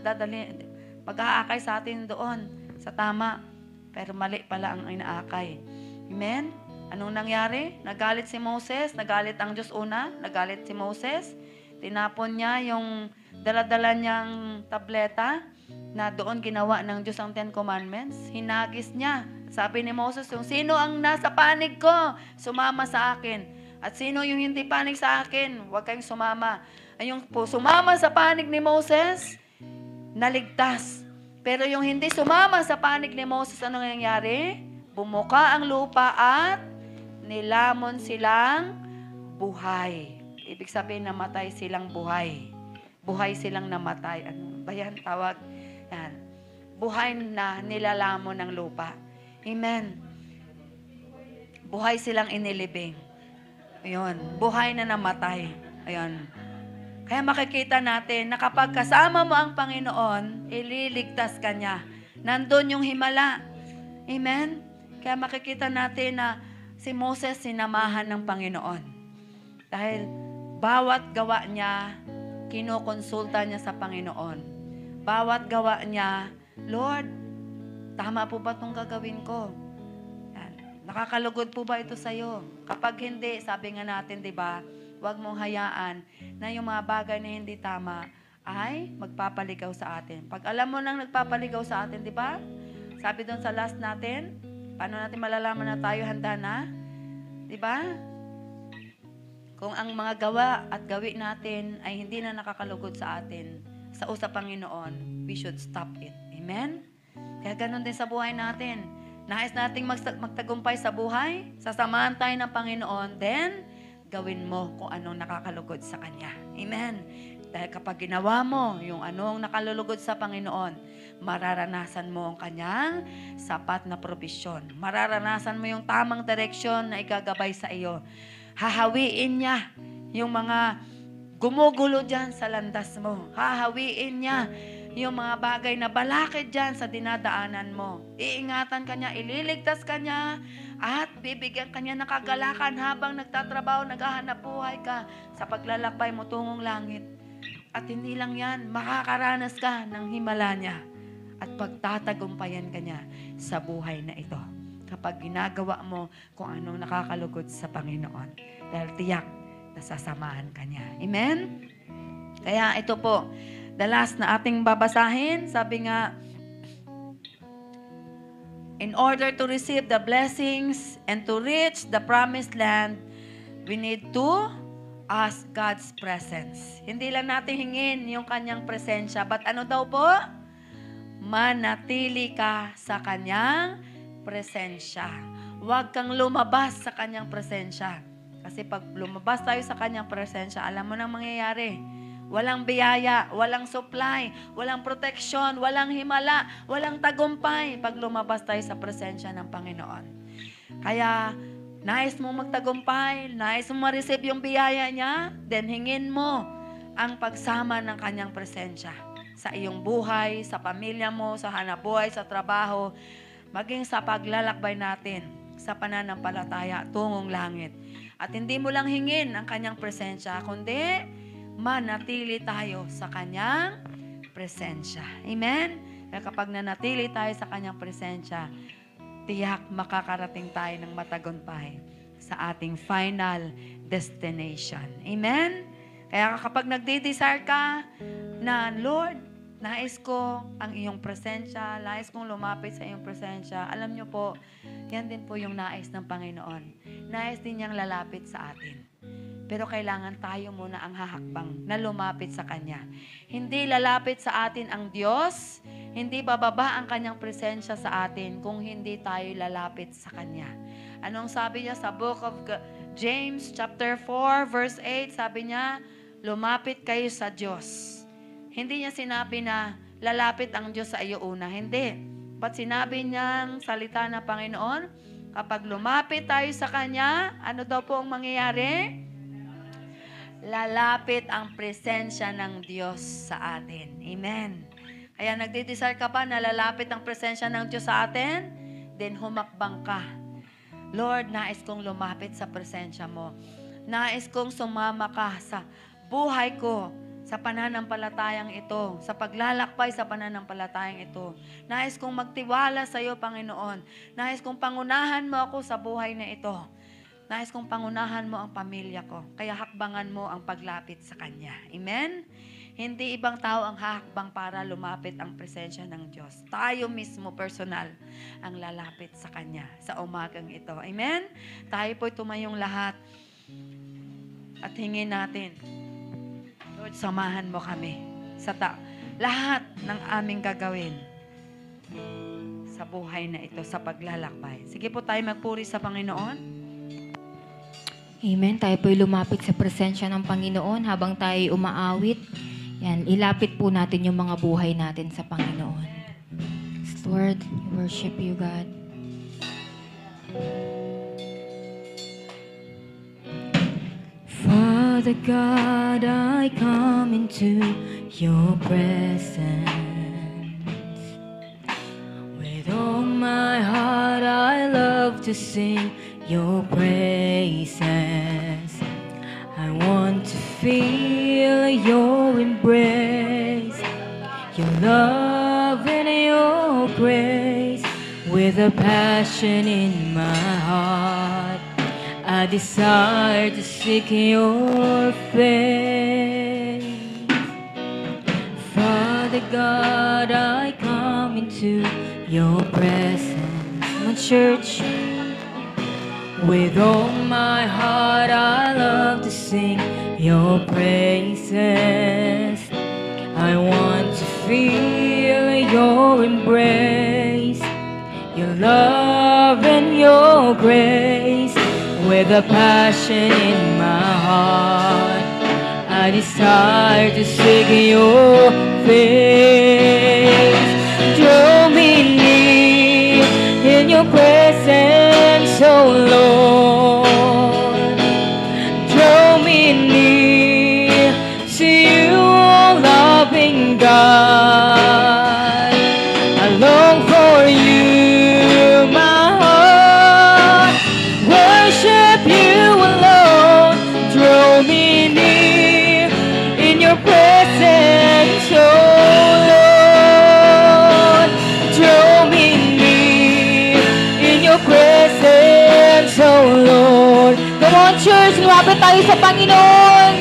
mag-aakay sa atin doon sa tama. Pero mali pala ang inaakay. Amen? Anong nangyari? Nagalit si Moses, nagalit ang Diyos una, nagalit si Moses. Tinapon niya yung dala-dala niyang tableta na doon ginawa ng Diyos ang 10 Commandments. Hinagis niya. Sabi ni Moses, yung sino ang nasa panig ko, sumama sa akin. At sino yung hindi panig sa akin, huwag kayong sumama. Ay yung po, sumama sa panig ni Moses, naligtas. Pero yung hindi sumama sa panig ni Moses, anong nangyari? Bumuka ang lupa at nilamon silang buhay. Ibig sabihin, namatay silang buhay. Buhay silang namatay. Ano ba yan? Tawag. Yan. Buhay na nilalamon ng lupa. Amen. Buhay silang inilibing. Ayun. Buhay na namatay. Ayun. Kaya makikita natin na kapag kasama mo ang Panginoon, ililigtas ka niya. Nandun yung himala. Amen? Kaya makikita natin na si Moses sinamahan ng Panginoon. Dahil bawat gawa niya, kinukonsulta niya sa Panginoon. Bawat gawa niya, Lord, tama po ba itong gagawin ko? Yan. Nakakalugod po ba ito sa'yo? Kapag hindi, sabi nga natin, di ba, huwag mong hayaan na yung mga bagay na hindi tama ay magpapaligaw sa atin. Pag alam mo nang nagpapaligaw sa atin, di ba? Sabi doon sa last natin, paano natin malalaman na tayo handa na? Di ba? Kung ang mga gawa at gawin natin ay hindi na nakakalugod sa atin, sa Panginoon, we should stop it. Amen? Kaya ganun din sa buhay natin. Nais nating magtagumpay sa buhay, sasamahan tayo ng Panginoon, then gawin mo kung anong nakakalugod sa Kanya. Amen? Dahil kapag ginawa mo yung anong nakalulugod sa Panginoon, mararanasan mo ang Kanyang sapat na probisyon. Mararanasan mo yung tamang direksyon na igagabay sa iyo. Hahawiin niya yung mga gumugulo dyan sa landas mo. Hahawiin niya yung mga bagay na balakid dyan sa dinadaanan mo. Iingatan ka niya, ililigtas ka niya, at bibigyan ka niya ng kagalakan habang nagtatrabaho, naghahanap buhay ka sa paglalakbay mo tungong langit. At hindi lang yan, makakaranas ka ng himala niya at pagtatagumpayan ka niya sa buhay na ito. Kapag ginagawa mo kung anong nakakalugod sa Panginoon. Dahil tiyak, nasasamahan ka niya. Amen? Kaya ito po, the last na ating babasahin, sabi nga, in order to receive the blessings and to reach the promised land, we need to ask God's presence. Hindi lang natin hingin yung kanyang presensya, but ano daw po? Manatili ka sa kanyang presensya. Huwag kang lumabas sa kanyang presensya. Kasi pag lumabas tayo sa kanyang presensya, alam mo nang mangyayari. Walang biyaya, walang supply, walang proteksyon, walang himala, walang tagumpay pag lumabas tayo sa presensya ng Panginoon. Kaya, nais mong magtagumpay, nais mong ma-receive yung biyaya niya, then hingin mo ang pagsama ng kanyang presensya sa iyong buhay, sa pamilya mo, sa hanapbuhay, sa trabaho, maging sa paglalakbay natin sa pananampalataya tungong langit. At hindi mo lang hingin ang kanyang presensya, kundi manatili tayo sa kanyang presensya. Amen? Kaya kapag nanatili tayo sa kanyang presensya, tiyak makakarating tayo ng matagumpay sa ating final destination. Amen? Kaya kapag nagde-desire ka na, Lord, nais ko ang iyong presensya, nais kong lumapit sa iyong presensya, alam niyo po, yan din po yung nais ng Panginoon. Nais din niyang lalapit sa atin. Pero kailangan tayo muna ang hahakbang na lumapit sa Kanya. Hindi lalapit sa atin ang Diyos, hindi bababa ang Kanyang presensya sa atin kung hindi tayo lalapit sa Kanya. Anong sabi niya sa book of James chapter 4 verse 8? Sabi niya, lumapit kayo sa Diyos. Hindi niya sinabi na lalapit ang Diyos sa iyo una. Hindi. But sinabi niyang salita na Panginoon, kapag lumapit tayo sa Kanya, ano daw po ang mangyayari? Lalapit ang presensya ng Diyos sa atin. Amen. Kaya nagde-desire ka ba na lalapit ang presensya ng Diyos sa atin? Then humakbang ka. Lord, nais kong lumapit sa presensya mo. Nais kong sumama ka sa buhay ko, sa pananampalatayang ito, sa paglalakbay sa pananampalatayang ito. Nais kong magtiwala sa iyo, Panginoon. Nais kong pangunahan mo ako sa buhay na ito. Nais kong pangunahan mo ang pamilya ko. Kaya hakbangan mo ang paglapit sa Kanya. Amen? Hindi ibang tao ang hahakbang para lumapit ang presensya ng Diyos. Tayo mismo, personal, ang lalapit sa Kanya sa umagang ito. Amen? Tayo po'y tumayong lahat at hingin natin, Lord, samahan mo kami sa lahat ng aming gagawin sa buhay na ito, sa paglalakbay. Sige po tayo magpuri sa Panginoon. Amen. Tayo po'y lumapit sa presensya ng Panginoon habang tayo umaawit. Yan, ilapit po natin yung mga buhay natin sa Panginoon. Lord, we worship you, God. Father God, I come into your presence. With all my heart, I love to sing your praises. I want to feel your embrace, your love and your grace. With a passion in my heart, I desire to seek your face. Father God, I come into your presence. My church, with all my heart, I love to sing your praises. I want to feel your embrace, your love and your grace. With a passion in my heart, I desire to seek your face. Draw me near in your presence, oh Lord. Draw me near to you, oh loving God. I long for you, my heart. Worship you alone. Draw me near in your presence, oh Lord. Draw me near in your presence, oh Lord. Come on, church, lumapit tayo sa Panginoon.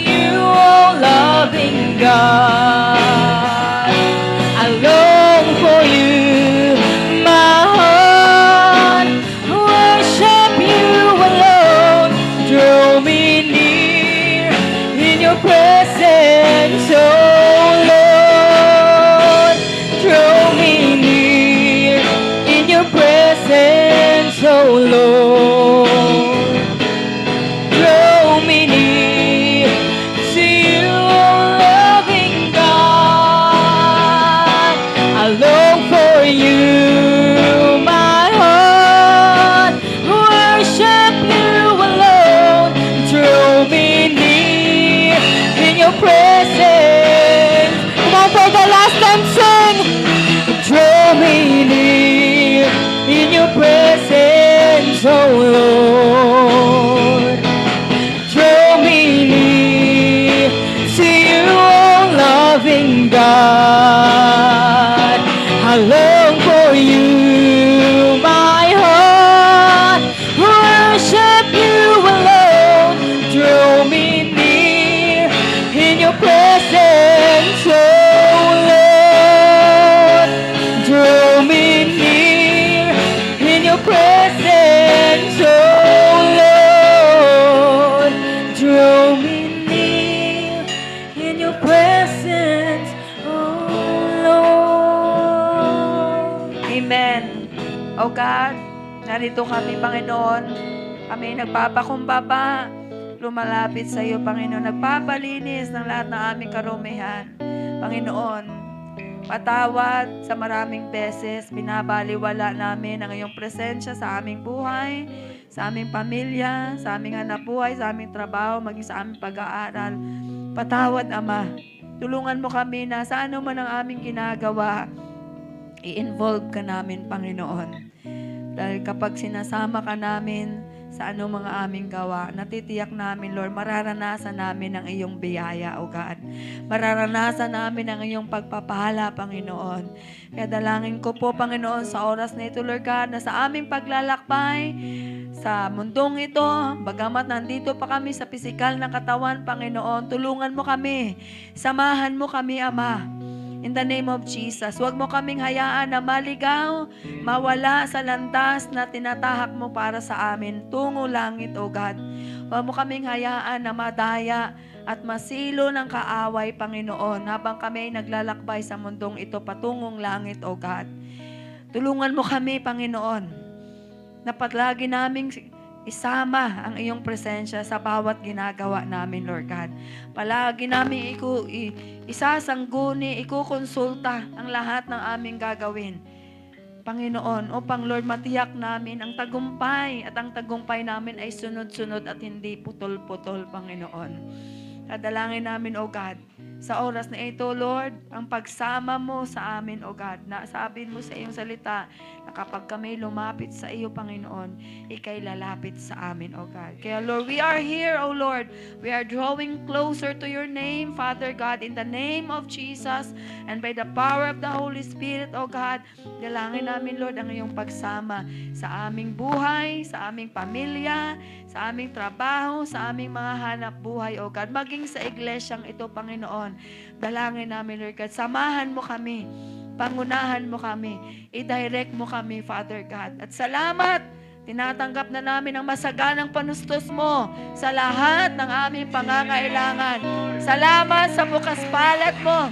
You, oh loving God, I long for you, my heart. Worship you alone. Draw me near in your presence, oh Lord. Draw me near in your presence, oh Lord. Draw me near to you, oh loving God. I long for you, my heart. Worship you alone. Draw me near in your presence. narito kami, Panginoon. Kami nagpapakumbaba, lumalapit sa iyo, Panginoon. Nagpapalinis ng lahat ng aming karumihan. Panginoon, patawad sa maraming beses, binabaliwala namin ang iyong presensya sa aming buhay, sa aming pamilya, sa aming hanapbuhay, sa aming trabaho, maging sa aming pag-aaral. Patawad, Ama. Tulungan mo kami na sa ano man ang aming ginagawa, i-involve ka namin, Panginoon. Dahil kapag sinasama ka namin sa ano mga aming gawa, natitiyak namin, Lord, mararanasan namin ang iyong biyaya, O God. Mararanasan namin ang iyong pagpapala, Panginoon. Kaya dalangin ko po, Panginoon, sa oras na ito, Lord God, na sa aming paglalakbay, sa mundong ito, bagamat nandito pa kami sa pisikal na katawan, Panginoon, tulungan mo kami, samahan mo kami, Ama. In the name of Jesus, huwag mo kaming hayaan na maligaw, mawala sa landas na tinatahak mo para sa amin, tungo langit, O God. Huwag mo kaming hayaan na madaya at masilo ng kaaway, Panginoon, habang kami ay naglalakbay sa mundong ito patungong langit, O God. Tulungan mo kami, Panginoon, na paglagi naming isama ang iyong presensya sa bawat ginagawa namin, Lord God. Palagi namin isasangguni, ikukonsulta ang lahat ng aming gagawin, Panginoon, upang, Lord, matiyak namin ang tagumpay at ang tagumpay namin ay sunod-sunod at hindi putol-putol, Panginoon. Kadalangin namin, O God, sa oras na ito, Lord, ang pagsama mo sa amin, O God, na sabihin mo sa iyong salita na kapag kami lumapit sa iyo, Panginoon, ikay lalapit sa amin, O God. Kaya, Lord, we are here, O Lord. We are drawing closer to your name, Father God, in the name of Jesus and by the power of the Holy Spirit, O God. Dalangin namin, Lord, ang iyong pagsama sa aming buhay, sa aming pamilya, sa aming trabaho, sa aming mga hanap buhay, O God. Maging sa iglesyang ito, Panginoon. Dalangin namin, Lord God. Samahan mo kami. Pangunahan mo kami. I-direct mo kami, Father God. At salamat! Tinatanggap na namin ang masaganang panustos mo sa lahat ng aming pangangailangan. Salamat sa bukas palad mo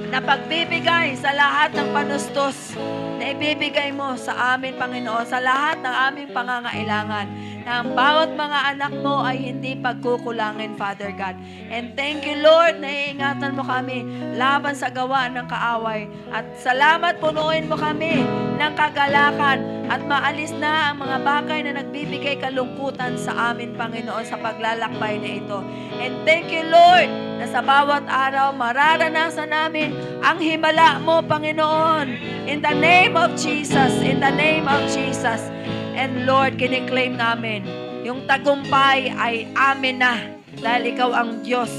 na pagbibigay sa lahat ng panustos na ibibigay mo sa amin, Panginoon, sa lahat ng aming pangangailangan, na ang bawat mga anak mo ay hindi pagkukulangin, Father God. And thank you, Lord, na iingatan mo kami laban sa gawa ng kaaway. At salamat, punuin mo kami ng kagalakan at maalis na ang mga bagay na nagbibigay kalungkutan sa amin, Panginoon, sa paglalakbay na ito. And thank you, Lord, na sa bawat araw mararanasan namin ang himala mo, Panginoon. In the name of Jesus, in the name of Jesus. And Lord, kiniklaim namin, yung tagumpay ay amin na. Dahil ikaw ang Diyos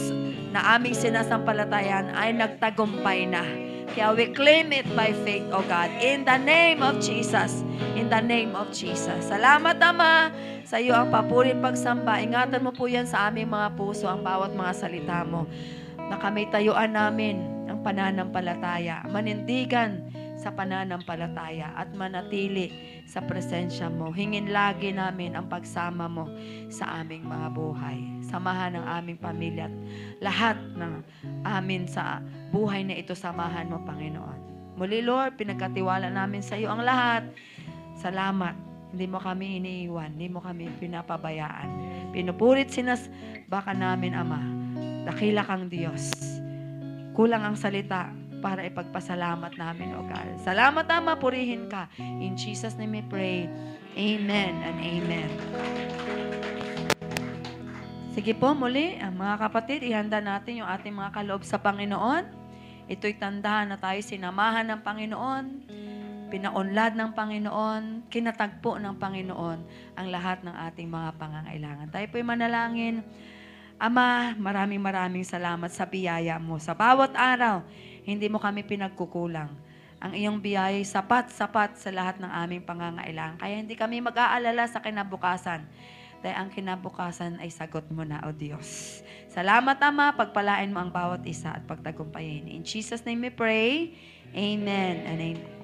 na aming sinasampalatayan ay nagtagumpay na. Kaya we claim it by faith, O God. In the name of Jesus. In the name of Jesus. Salamat, Ama, sa iyo ang papuri pagsamba. Ingatan mo po yan sa aming mga puso, ang bawat mga salita mo. Na kami tayuan namin ang pananampalataya. Manindigan sa pananampalataya at manatili sa presensya mo. Hingin lagi namin ang pagsama mo sa aming mga buhay. Samahan ng aming pamilya at lahat ng amin sa buhay na ito, samahan mo, Panginoon. Muli, Lord, pinagkatiwala namin sa iyo ang lahat. Salamat. Hindi mo kami iniiwan. Hindi mo kami pinapabayaan. Pinupurit baka namin, Ama. Dakila kang Diyos. Kulang ang salita para ipagpasalamat namin, O God. Salamat, Ama, purihin ka. In Jesus' name we pray. Amen and amen. Sige po, muli, mga kapatid, ihanda natin yung ating mga kaloob sa Panginoon. Ito'y tandahan na tayo sinamahan ng Panginoon, pinaunlad ng Panginoon, kinatagpo ng Panginoon ang lahat ng ating mga pangangailangan. Tayo po'y manalangin. Ama, maraming salamat sa biyaya mo. Sa bawat araw, hindi mo kami pinagkukulang. Ang iyong biyaya ay sapat-sapat sa lahat ng aming pangangailangan. Kaya hindi kami mag-aalala sa kinabukasan. Dahil ang kinabukasan ay sagot mo na, O Diyos. Salamat, Ama. Pagpalain mo ang bawat isa at pagtagumpayin. In Jesus' name we pray. Amen and amen.